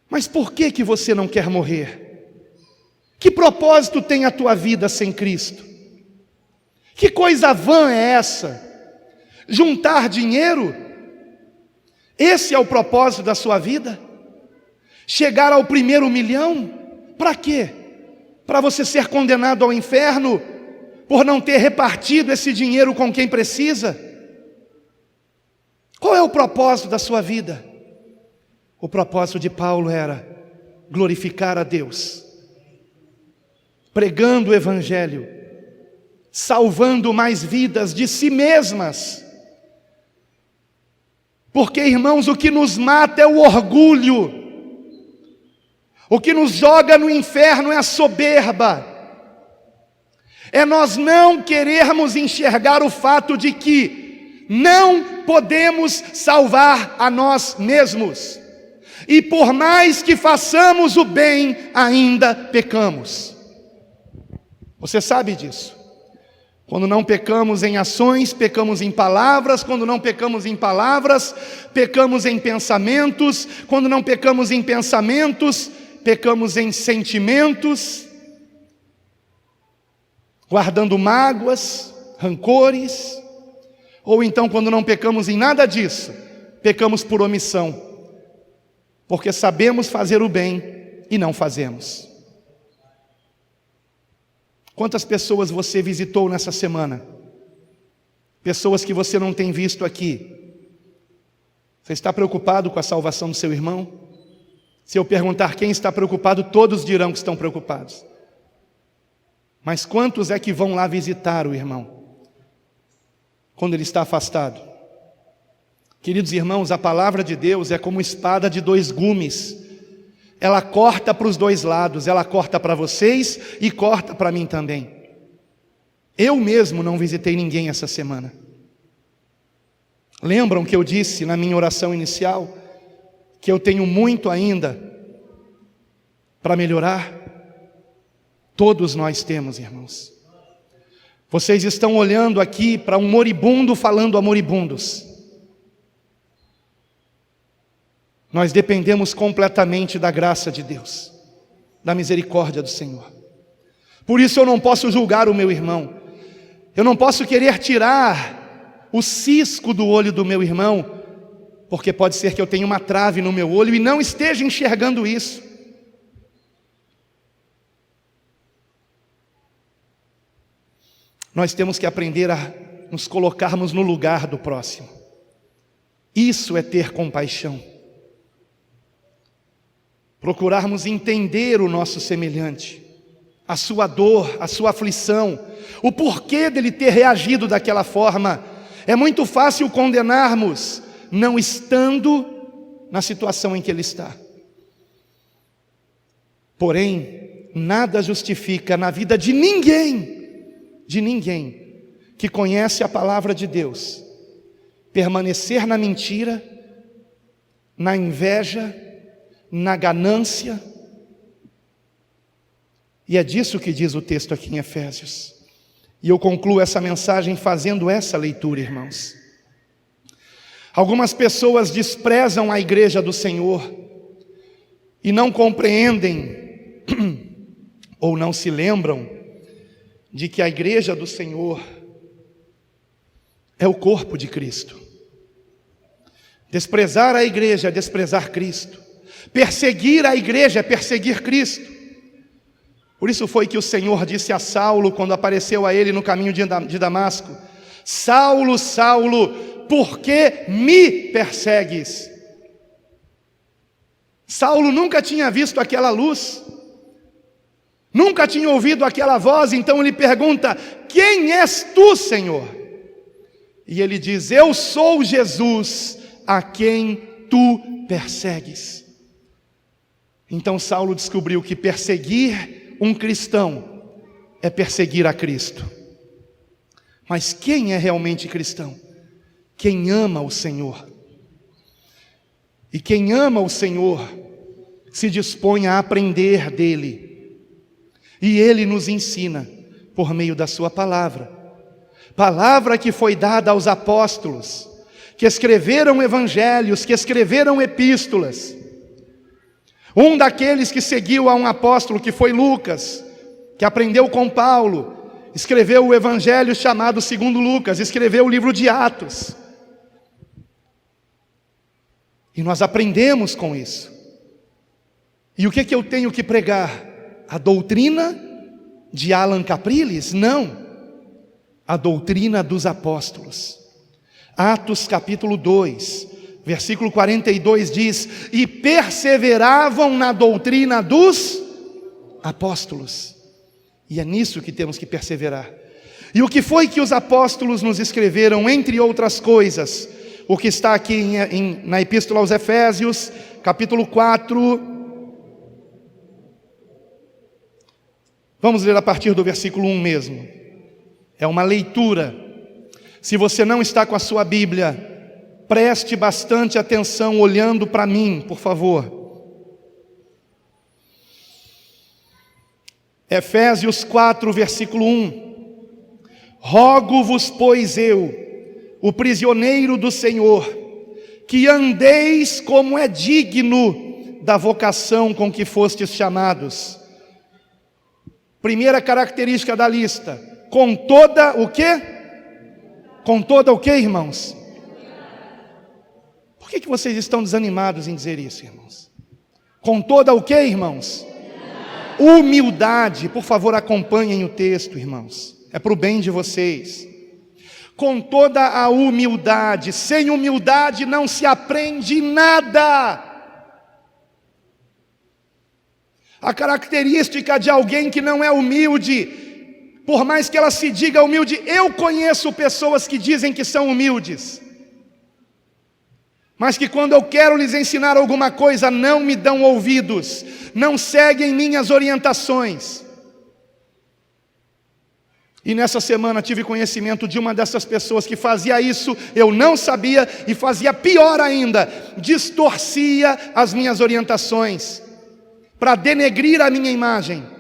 Mas por que você não quer morrer? Que propósito tem a tua vida sem Cristo? Que coisa vã é essa? Juntar dinheiro? Esse é o propósito da sua vida? Chegar ao 1º milhão? Para quê? Para você ser condenado ao inferno por não ter repartido esse dinheiro com quem precisa? Qual é o propósito da sua vida? O propósito de Paulo era glorificar a Deus, pregando o Evangelho, salvando mais vidas de si mesmas. Porque, irmãos, o que nos mata é o orgulho. O que nos joga no inferno é a soberba. É nós não querermos enxergar o fato de que não podemos salvar a nós mesmos. E por mais que façamos o bem, ainda pecamos. Você sabe disso. Quando não pecamos em ações, pecamos em palavras. Quando não pecamos em palavras, pecamos em pensamentos. Quando não pecamos em pensamentos, pecamos em sentimentos. guardando mágoas, rancores, ou então, quando não pecamos em nada disso, pecamos por omissão, porque sabemos fazer o bem e não fazemos. Quantas pessoas você visitou nessa semana? Pessoas que você não tem visto aqui. Você está preocupado com a salvação do seu irmão? Se eu perguntar quem está preocupado, todos dirão que estão preocupados. Mas quantos é que vão lá visitar o irmão quando ele está afastado? Queridos irmãos, a palavra de Deus é como espada de dois gumes. Ela corta para os dois lados, ela corta para vocês e corta para mim também. Eu mesmo não visitei ninguém essa semana. Lembram que eu disse na minha oração inicial que eu tenho muito ainda para melhorar? Todos nós temos, irmãos. Vocês estão olhando aqui para um moribundo falando a moribundos. Nós dependemos completamente da graça de Deus, da misericórdia do Senhor. Por isso eu não posso julgar o meu irmão. Eu não posso querer tirar o cisco do olho do meu irmão, porque pode ser que eu tenha uma trave no meu olho e não esteja enxergando isso. Nós temos que aprender a nos colocarmos no lugar do próximo. Isso é ter compaixão. Procurarmos entender o nosso semelhante, a sua dor, a sua aflição, o porquê dele ter reagido daquela forma. É muito fácil condenarmos, não estando na situação em que ele está. Porém, nada justifica na vida de ninguém que conhece a palavra de Deus, permanecer na mentira, na inveja, na ganância. E é disso que diz o texto aqui em Efésios. E eu concluo essa mensagem fazendo essa leitura, irmãos. Algumas pessoas desprezam a igreja do Senhor e não compreendem ou não se lembram de que a igreja do Senhor é o corpo de Cristo. Desprezar a igreja é desprezar Cristo. Perseguir a igreja é perseguir Cristo. Por isso foi que o Senhor disse a Saulo, quando apareceu a ele no caminho de Damasco: Saulo, Saulo, por que me persegues? Saulo nunca tinha visto aquela luz, nunca tinha ouvido aquela voz, então ele pergunta: quem és tu, Senhor? E ele diz: eu sou Jesus, a quem tu persegues. Então Saulo descobriu que perseguir um cristão é perseguir a Cristo. Mas quem é realmente cristão? Quem ama o Senhor. E quem ama o Senhor se dispõe a aprender dele. E ele nos ensina por meio da sua palavra. Palavra que foi dada aos apóstolos, que escreveram evangelhos, que escreveram epístolas. Um daqueles que seguiu a um apóstolo, que foi Lucas, que aprendeu com Paulo, escreveu o evangelho chamado segundo Lucas, escreveu o livro de Atos. E nós aprendemos com isso. E o que eu tenho que pregar? A doutrina de Alan Capriles? Não. A doutrina dos apóstolos. Atos capítulo 2, versículo 42 diz: e perseveravam na doutrina dos apóstolos. E é nisso que temos que perseverar. E o que foi que os apóstolos nos escreveram, entre outras coisas? O que está aqui na Epístola aos Efésios, capítulo 4. Vamos ler a partir do versículo 1 mesmo. É uma leitura. Se você não está com a sua Bíblia, preste bastante atenção olhando para mim, por favor. Efésios 4, versículo 1. Rogo-vos, pois eu, o prisioneiro do Senhor, que andeis como é digno da vocação com que fostes chamados. Primeira característica da lista: com toda o quê? Com toda o quê, irmãos? Por que vocês estão desanimados em dizer isso, irmãos? Com toda o quê, irmãos? Humildade. Por favor, acompanhem o texto, irmãos. É para o bem de vocês. Com toda a humildade. Sem humildade não se aprende nada. A característica de alguém que não é humilde, por mais que ela se diga humilde, eu conheço pessoas que dizem que são humildes, mas que quando eu quero lhes ensinar alguma coisa, não me dão ouvidos, não seguem minhas orientações. E nessa semana tive conhecimento de uma dessas pessoas que fazia isso, eu não sabia, e fazia pior ainda, distorcia as minhas orientações, para denegrir a minha imagem.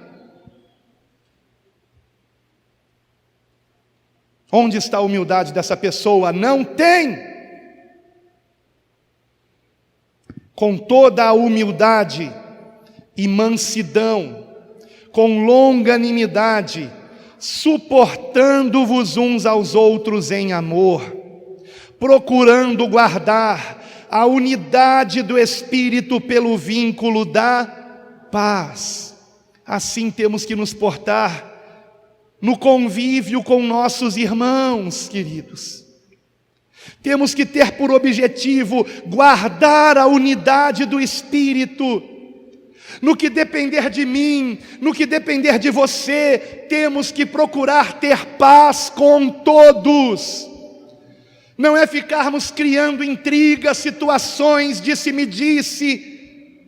Onde está a humildade dessa pessoa? Não tem. Com toda a humildade e mansidão, com longanimidade, suportando-vos uns aos outros em amor, procurando guardar a unidade do Espírito pelo vínculo da paz. Assim temos que nos portar no convívio com nossos irmãos, queridos. Temos que ter por objetivo guardar a unidade do Espírito. No que depender de mim, no que depender de você, temos que procurar ter paz com todos. Não é ficarmos criando intrigas, situações, disse-me-disse.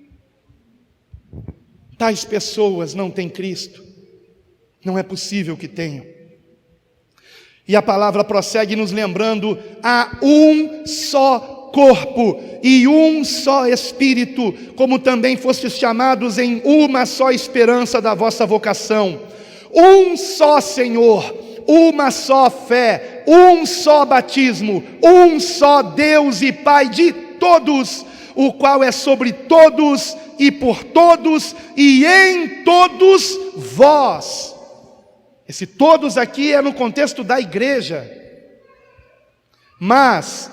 Tais pessoas não têm Cristo. Não é possível que tenham. E a palavra prossegue nos lembrando: há um só corpo e um só Espírito, como também fostes chamados em uma só esperança da vossa vocação. Um só Senhor, uma só fé, um só batismo, um só Deus e Pai de todos, o qual é sobre todos e por todos e em todos vós. Esse todos aqui é no contexto da igreja. Mas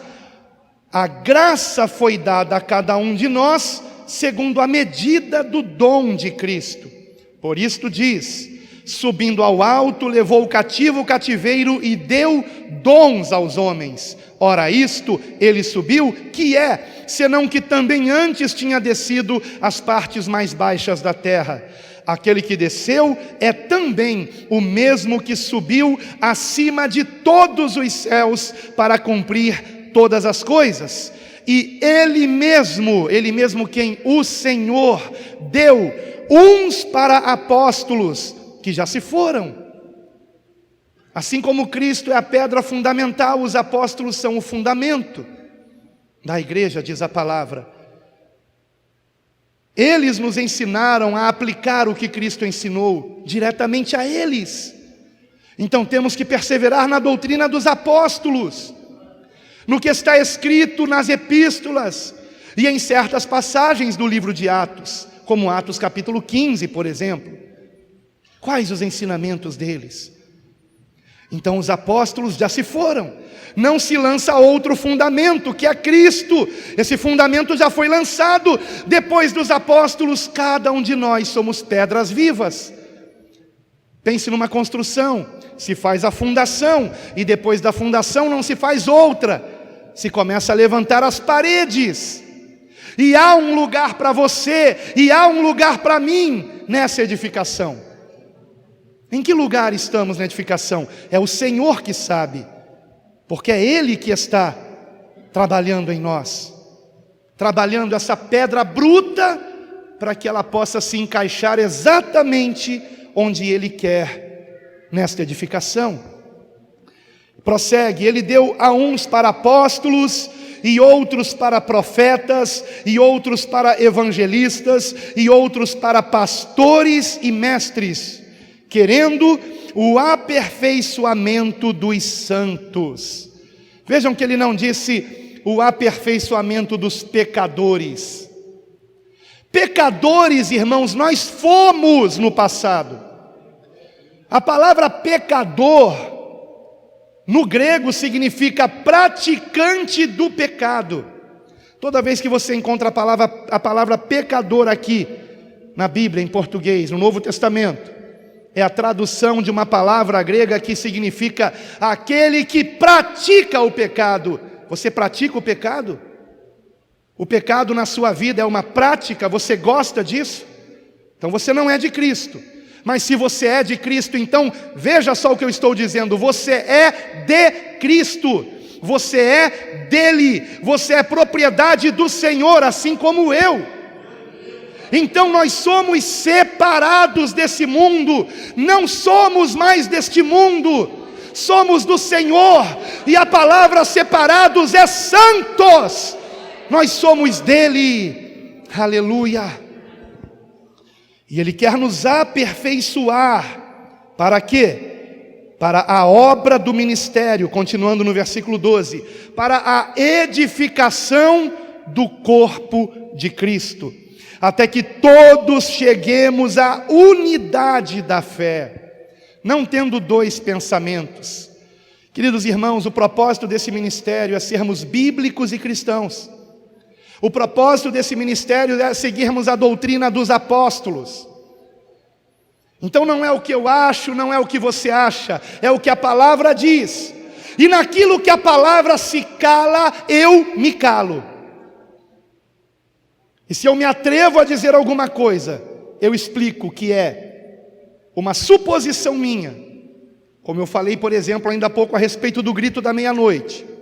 a graça foi dada a cada um de nós segundo a medida do dom de Cristo. Por isto diz: subindo ao alto, levou o cativo o cativeiro e deu dons aos homens. Ora, isto ele subiu, que é, senão que também antes tinha descido às partes mais baixas da terra. Aquele que desceu é também o mesmo que subiu acima de todos os céus para cumprir todas as coisas. E Ele mesmo quem? O Senhor deu uns para apóstolos, que já se foram. Assim como Cristo é a pedra fundamental, os apóstolos são o fundamento da igreja, diz a palavra. Eles nos ensinaram a aplicar o que Cristo ensinou diretamente a eles. Então temos que perseverar na doutrina dos apóstolos, no que está escrito nas epístolas e em certas passagens do livro de Atos, como Atos capítulo 15, por exemplo. Quais os ensinamentos deles? Então os apóstolos já se foram, não se lança outro fundamento, que é Cristo. Esse fundamento já foi lançado. Depois dos apóstolos, cada um de nós somos pedras vivas. Pense numa construção, se faz a fundação, e depois da fundação não se faz outra, se começa a levantar as paredes, e há um lugar para você, e há um lugar para mim nessa edificação. Em que lugar estamos na edificação? É o Senhor que sabe, porque é Ele que está trabalhando em nós, trabalhando essa pedra bruta, para que ela possa se encaixar exatamente onde Ele quer, nesta edificação. Prossegue: Ele deu a uns para apóstolos, e outros para profetas, e outros para evangelistas, e outros para pastores e mestres, querendo o aperfeiçoamento dos santos. Vejam que ele não disse o aperfeiçoamento dos pecadores. Pecadores, irmãos, nós fomos no passado. A palavra pecador, no grego, significa praticante do pecado. Toda vez que você encontra a palavra pecador aqui, na Bíblia, em português, no Novo Testamento, é a tradução de uma palavra grega que significa aquele que pratica o pecado. Você pratica o pecado? O pecado na sua vida é uma prática, você gosta disso? Então você não é de Cristo. Mas se você é de Cristo, então veja só o que eu estou dizendo: você é de Cristo, você é dele, você é propriedade do Senhor, assim como eu. Então nós somos separados desse mundo, não somos mais deste mundo, somos do Senhor, e a palavra separados é santos, nós somos dele, aleluia. E ele quer nos aperfeiçoar, para quê? Para a obra do ministério, continuando no versículo 12, para a edificação do corpo de Cristo, até que todos cheguemos à unidade da fé, não tendo dois pensamentos. Queridos irmãos, o propósito desse ministério é sermos bíblicos e cristãos. O propósito desse ministério é seguirmos a doutrina dos apóstolos. Então não é o que eu acho, não é o que você acha, é o que a palavra diz. E naquilo que a palavra se cala, eu me calo. E se eu me atrevo a dizer alguma coisa, eu explico que é uma suposição minha. Como eu falei, por exemplo, ainda há pouco a respeito do grito da meia-noite.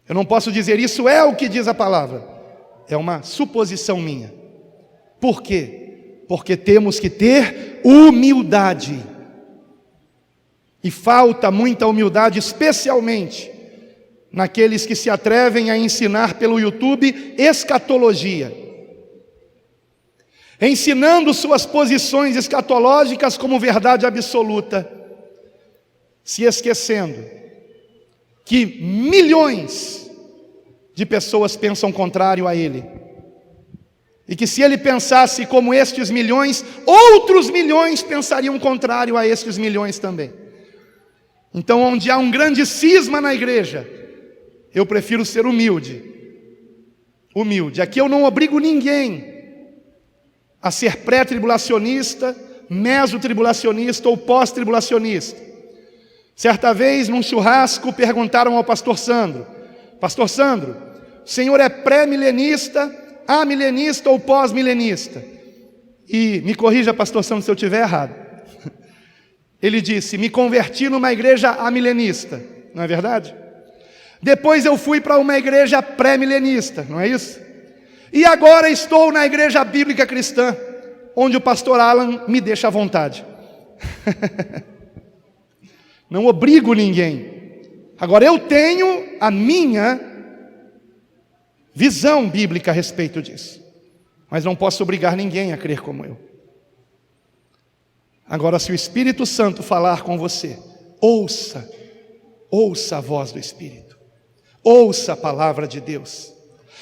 Eu não posso dizer isso é o que diz a palavra. É uma suposição minha. Por quê? Porque temos que ter humildade. E falta muita humildade, especialmente naqueles que se atrevem a ensinar pelo YouTube escatologia, ensinando suas posições escatológicas como verdade absoluta, se esquecendo que milhões de pessoas pensam contrário a ele, e que se ele pensasse como estes milhões, outros milhões pensariam contrário a estes milhões também. Então, onde há um grande cisma na igreja, eu prefiro ser humilde. Aqui eu não obrigo ninguém a ser pré-tribulacionista, meso-tribulacionista ou pós-tribulacionista. Certa vez, num churrasco, perguntaram ao pastor Sandro: Pastor Sandro, o senhor é pré-milenista, amilenista ou pós-milenista? E me corrija, pastor Sandro, se eu estiver errado. Ele disse: me converti numa igreja amilenista. Não é verdade? Depois eu fui para uma igreja pré-milenista, não é isso? E agora estou na igreja bíblica cristã, onde o pastor Alan me deixa à vontade. Não obrigo ninguém. Agora eu tenho a minha visão bíblica a respeito disso, mas não posso obrigar ninguém a crer como eu. Agora, se o Espírito Santo falar com você, ouça a voz do Espírito. Ouça a palavra de Deus.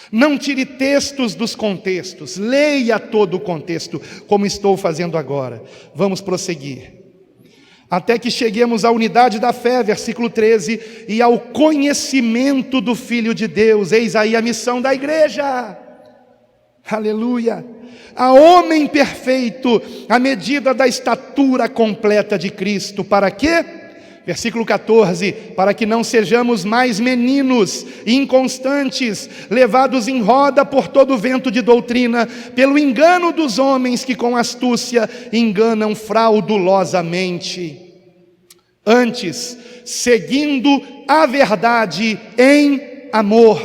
Não tire textos dos contextos, leia todo o contexto, como estou fazendo agora. Vamos prosseguir. Até que cheguemos à unidade da fé, versículo 13, e ao conhecimento do Filho de Deus. Eis aí a missão da igreja. Aleluia. A homem perfeito, à medida da estatura completa de Cristo. Para quê? Versículo 14, para que não sejamos mais meninos, inconstantes, levados em roda por todo vento de doutrina, pelo engano dos homens que com astúcia enganam fraudulosamente. Antes, seguindo a verdade em amor,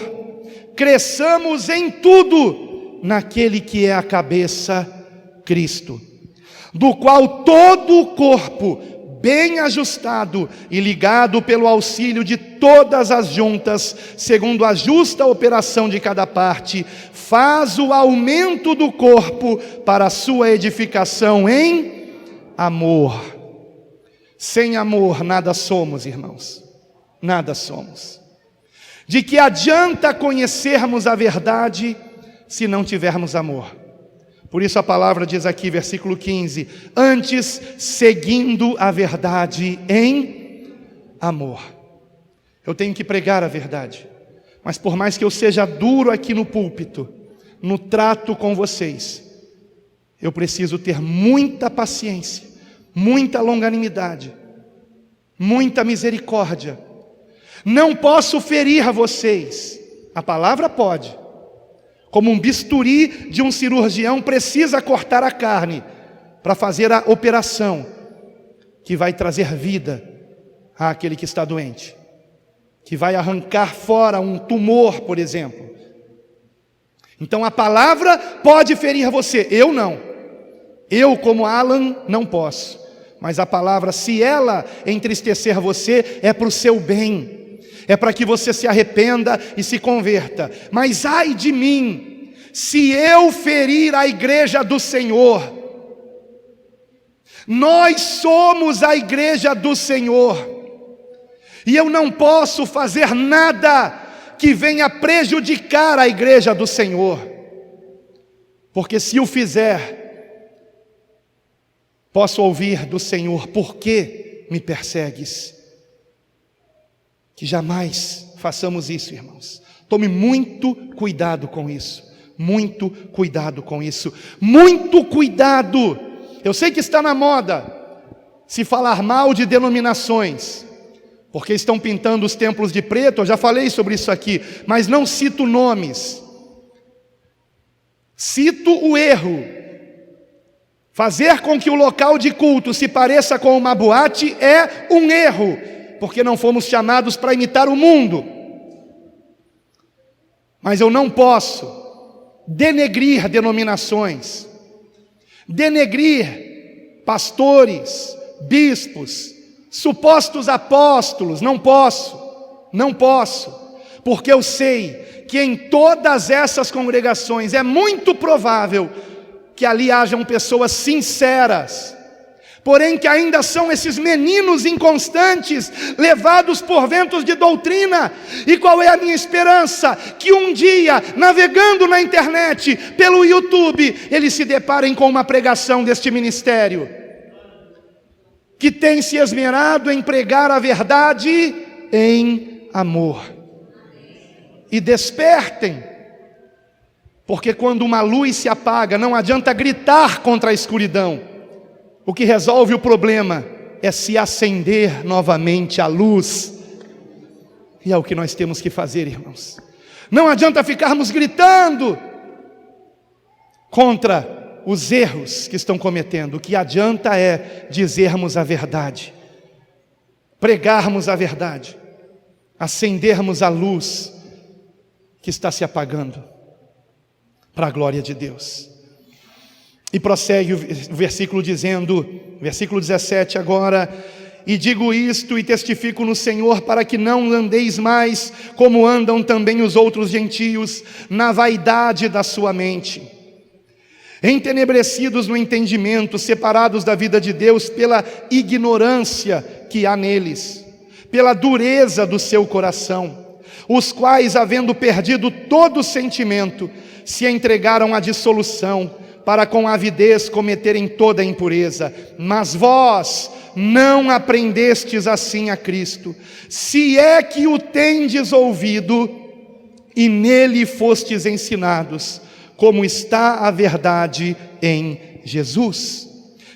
cresçamos em tudo naquele que é a cabeça, Cristo, do qual todo o corpo, bem ajustado e ligado pelo auxílio de todas as juntas, segundo a justa operação de cada parte, faz o aumento do corpo para a sua edificação em amor. Sem amor nada somos, irmãos, nada somos. De que adianta conhecermos a verdade se não tivermos amor? Por isso a palavra diz aqui, versículo 15: antes seguindo a verdade em amor. Eu tenho que pregar a verdade, mas por mais que eu seja duro aqui no púlpito, no trato com vocês, eu preciso ter muita paciência, muita longanimidade, muita misericórdia. Não posso ferir a vocês. A palavra pode. Como um bisturi de um cirurgião precisa cortar a carne para fazer a operação que vai trazer vida àquele que está doente, que vai arrancar fora um tumor, por exemplo. Então a palavra pode ferir você, eu não. Eu, como Alan, não posso. Mas a palavra, se ela entristecer você, é para o seu bem. É para que você se arrependa e se converta. Mas ai de mim, se eu ferir a igreja do Senhor. Nós somos a igreja do Senhor. E eu não posso fazer nada que venha prejudicar a igreja do Senhor. Porque se o fizer, posso ouvir do Senhor: por que me persegues? Que jamais façamos isso, irmãos. Tome muito cuidado com isso. Muito cuidado com isso. Muito cuidado. Eu sei que está na moda se falar mal de denominações, porque estão pintando os templos de preto. Eu já falei sobre isso aqui, mas não cito nomes. Cito o erro. Fazer com que o local de culto se pareça com uma boate é um erro, porque não fomos chamados para imitar o mundo. Mas eu não posso denegrir denominações, denegrir pastores, bispos, supostos apóstolos. Não posso, porque eu sei que em todas essas congregações é muito provável que ali hajam pessoas sinceras, porém que ainda são esses meninos inconstantes, levados por ventos de doutrina. E qual é a minha esperança? Que um dia, navegando na internet, pelo YouTube, eles se deparem com uma pregação deste ministério, que tem se esmerado em pregar a verdade em amor. E despertem, porque quando uma luz se apaga, não adianta gritar contra a escuridão. O que resolve o problema é se acender novamente a luz. E é o que nós temos que fazer, irmãos. Não adianta ficarmos gritando contra os erros que estão cometendo. O que adianta é dizermos a verdade, pregarmos a verdade, acendermos a luz que está se apagando, para a glória de Deus. E prossegue o versículo dizendo, versículo 17 agora: e digo isto e testifico no Senhor, para que não andeis mais como andam também os outros gentios, na vaidade da sua mente, entenebrecidos no entendimento, separados da vida de Deus pela ignorância que há neles, pela dureza do seu coração, os quais, havendo perdido todo sentimento, se entregaram à dissolução, para com avidez cometerem toda a impureza. Mas vós não aprendestes assim a Cristo, se é que o tendes ouvido e nele fostes ensinados, como está a verdade em Jesus.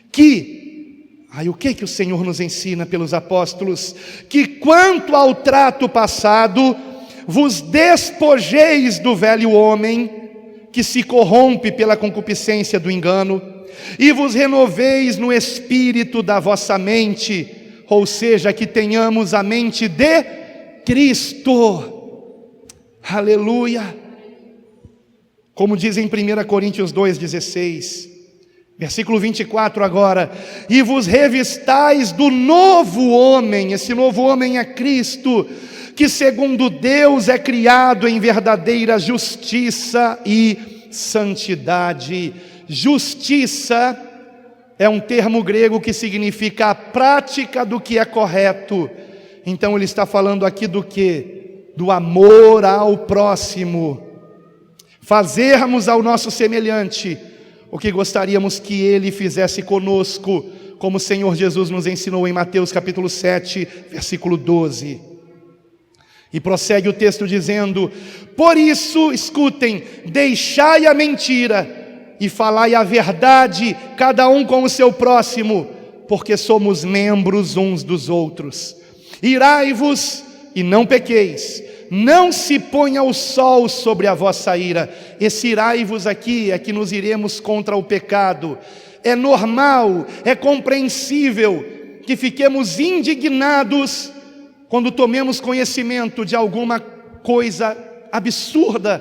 O que o Senhor nos ensina pelos apóstolos? Que quanto ao trato passado, vos despojeis do velho homem, que se corrompe pela concupiscência do engano, e vos renoveis no espírito da vossa mente, ou seja, que tenhamos a mente de Cristo. Aleluia! Como diz em 1 Coríntios 2,16, versículo 24 agora: e vos revistais do novo homem. Esse novo homem é Cristo, que segundo Deus é criado em verdadeira justiça e santidade. Justiça é um termo grego que significa a prática do que é correto. Então ele está falando aqui do quê? Do amor ao próximo. Fazermos ao nosso semelhante que gostaríamos que Ele fizesse conosco, como o Senhor Jesus nos ensinou em Mateus capítulo 7, versículo 12. E prossegue o texto dizendo: por isso, escutem, deixai a mentira e falai a verdade, cada um com o seu próximo, porque somos membros uns dos outros. Irai-vos e não pequeis, não se ponha o sol sobre a vossa ira. Esse irai-vos aqui é que nos iremos contra o pecado. É normal, é compreensível que fiquemos indignados quando tomemos conhecimento de alguma coisa absurda,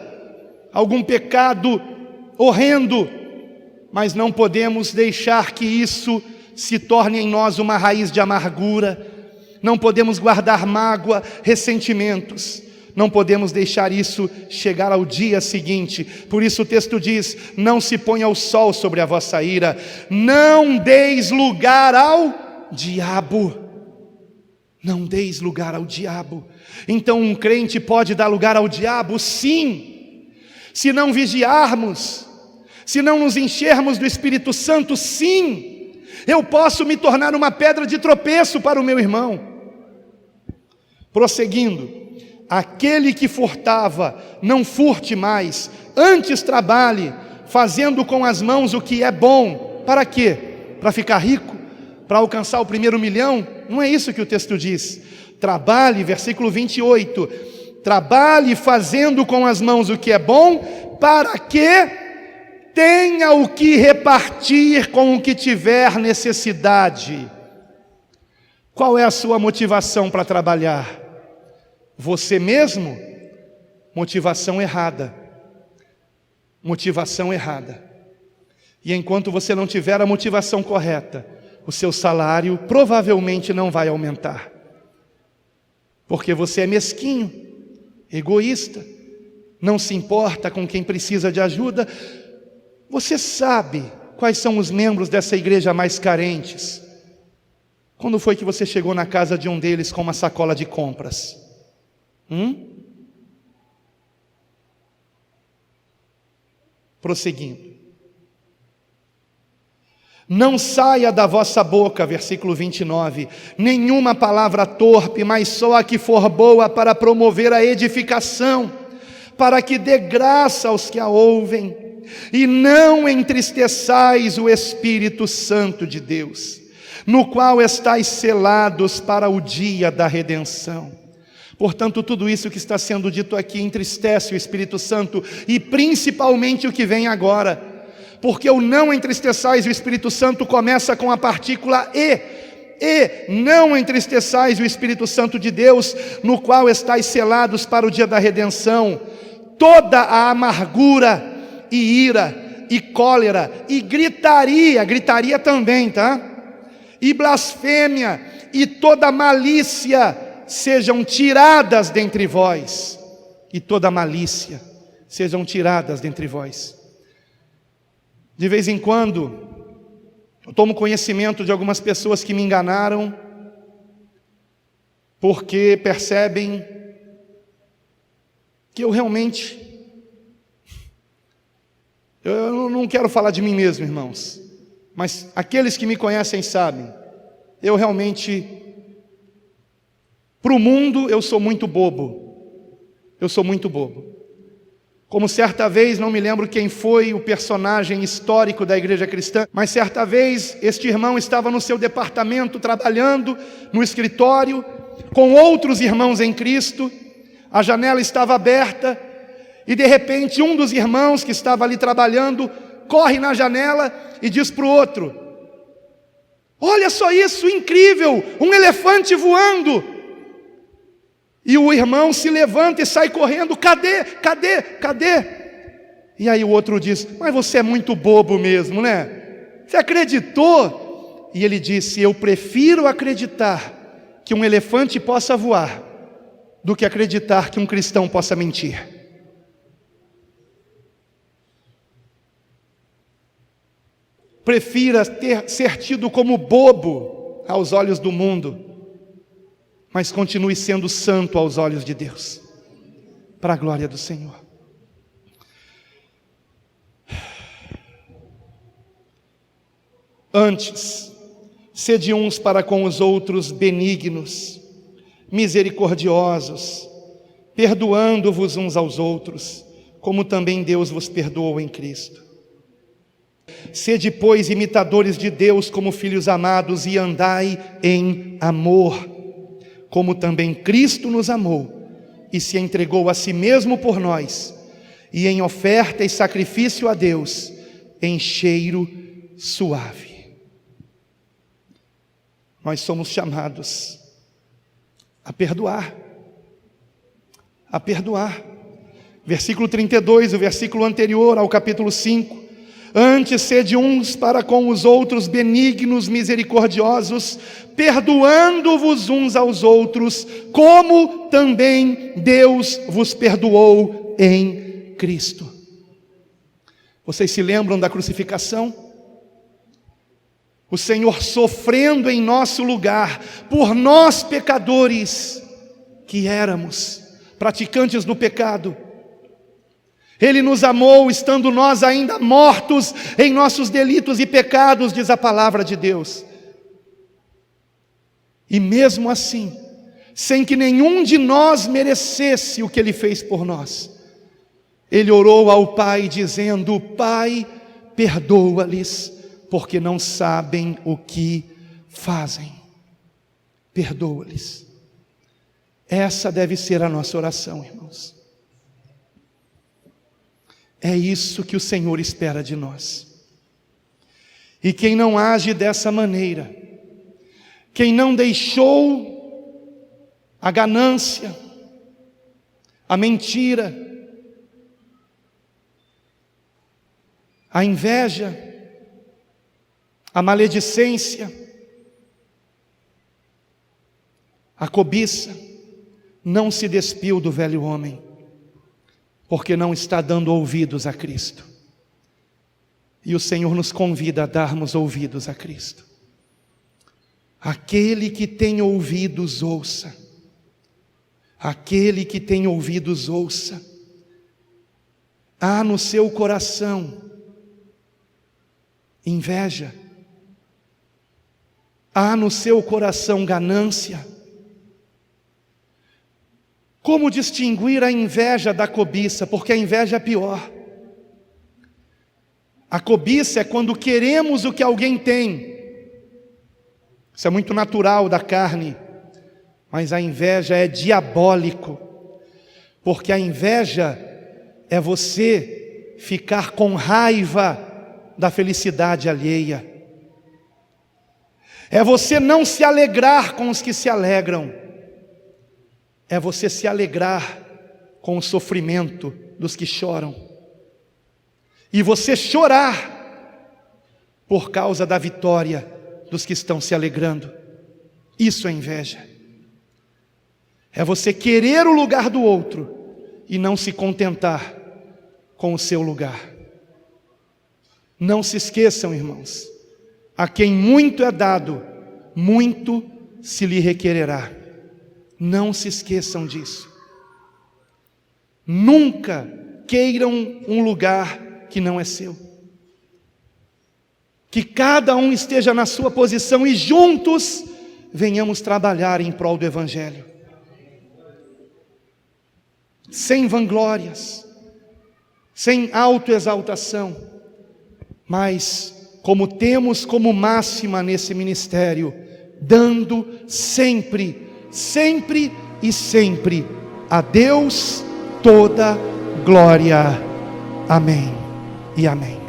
algum pecado horrendo, mas não podemos deixar que isso se torne em nós uma raiz de amargura. Não podemos guardar mágoa, ressentimentos. Não podemos deixar isso chegar ao dia seguinte. Por isso o texto diz: não se ponha o sol sobre a vossa ira, não deis lugar ao diabo. Não deis lugar ao diabo. Então um crente pode dar lugar ao diabo? Sim. Se não vigiarmos, se não nos enchermos do Espírito Santo, sim. Eu posso me tornar uma pedra de tropeço para o meu irmão. Prosseguindo: aquele que furtava, não furte mais, antes trabalhe, fazendo com as mãos o que é bom. Para quê? Para ficar rico? Para alcançar o primeiro milhão? Não é isso que o texto diz. Trabalhe, versículo 28, trabalhe fazendo com as mãos o que é bom, para que tenha o que repartir com o que tiver necessidade. Qual é a sua motivação para trabalhar? Você mesmo? Motivação errada. Motivação errada. E enquanto você não tiver a motivação correta, o seu salário provavelmente não vai aumentar. Porque você é mesquinho, egoísta, não se importa com quem precisa de ajuda. Você sabe quais são os membros dessa igreja mais carentes? Quando foi que você chegou na casa de um deles com uma sacola de compras? Prosseguindo: não saia da vossa boca, versículo 29, nenhuma palavra torpe, mas só a que for boa para promover a edificação, para que dê graça aos que a ouvem. E não entristeçais o Espírito Santo de Deus, no qual estáis selados para o dia da redenção. Portanto, tudo isso que está sendo dito aqui entristece o Espírito Santo, e principalmente o que vem agora. Porque o não entristeçais o Espírito Santo começa com a partícula e não entristeçais o Espírito Santo de Deus, no qual estáis selados para o dia da redenção. Toda a amargura e ira e cólera e gritaria também, tá? E blasfêmia e toda malícia sejam tiradas dentre vós. E toda malícia sejam tiradas dentre vós. De vez em quando, eu tomo conhecimento de algumas pessoas que me enganaram, porque percebem que eu realmente... Eu não quero falar de mim mesmo, irmãos, mas aqueles que me conhecem sabem, eu realmente, para o mundo, eu sou muito bobo. Eu sou muito bobo. Como certa vez, não me lembro quem foi o personagem histórico da igreja cristã, mas certa vez este irmão estava no seu departamento trabalhando, no escritório, com outros irmãos em Cristo. A janela estava aberta e de repente um dos irmãos que estava ali trabalhando corre na janela e diz para o outro: olha só isso, incrível, um elefante voando. E o irmão se levanta e sai correndo: cadê? E aí o outro diz: mas você é muito bobo mesmo, né? Você acreditou? E ele disse: eu prefiro acreditar que um elefante possa voar do que acreditar que um cristão possa mentir. Prefira ser tido como bobo aos olhos do mundo, mas continue sendo santo aos olhos de Deus, para a glória do Senhor. Antes, sede uns para com os outros benignos, misericordiosos, perdoando-vos uns aos outros, como também Deus vos perdoou em Cristo. Sede, pois, imitadores de Deus como filhos amados, e andai em amor, como também Cristo nos amou e se entregou a si mesmo por nós, e em oferta e sacrifício a Deus, em cheiro suave. Nós somos chamados a perdoar. A perdoar. Versículo 32, o versículo anterior ao capítulo 5. Antes, sede uns para com os outros benignos, misericordiosos, perdoando-vos uns aos outros, como também Deus vos perdoou em Cristo. Vocês se lembram da crucificação? O Senhor sofrendo em nosso lugar, por nós pecadores que éramos, praticantes do pecado. Ele nos amou estando nós ainda mortos em nossos delitos e pecados, diz a palavra de Deus. E mesmo assim, sem que nenhum de nós merecesse o que Ele fez por nós, Ele orou ao Pai dizendo: Pai, perdoa-lhes, porque não sabem o que fazem. Perdoa-lhes. Essa deve ser a nossa oração, irmãos. É isso que o Senhor espera de nós. E quem não age dessa maneira, quem não deixou a ganância, a mentira, a inveja, a maledicência, a cobiça, não se despiu do velho homem, porque não está dando ouvidos a Cristo. E o Senhor nos convida a darmos ouvidos a Cristo. Aquele que tem ouvidos, ouça. Aquele que tem ouvidos, ouça. Há no seu coração inveja. Há no seu coração ganância. Como distinguir a inveja da cobiça? Porque a inveja é pior. A cobiça é quando queremos o que alguém tem. Isso é muito natural da carne. Mas a inveja é diabólico. Porque a inveja é você ficar com raiva da felicidade alheia. É você não se alegrar com os que se alegram. É você se alegrar com o sofrimento dos que choram. E você chorar por causa da vitória dos que estão se alegrando. Isso é inveja. É você querer o lugar do outro e não se contentar com o seu lugar. Não se esqueçam, irmãos, a quem muito é dado, muito se lhe requererá. Não se esqueçam disso. Nunca queiram um lugar que não é seu. Que cada um esteja na sua posição e juntos venhamos trabalhar em prol do Evangelho. Sem vanglórias, sem autoexaltação, mas como temos como máxima nesse ministério, dando sempre e sempre a Deus toda glória. Amém e amém.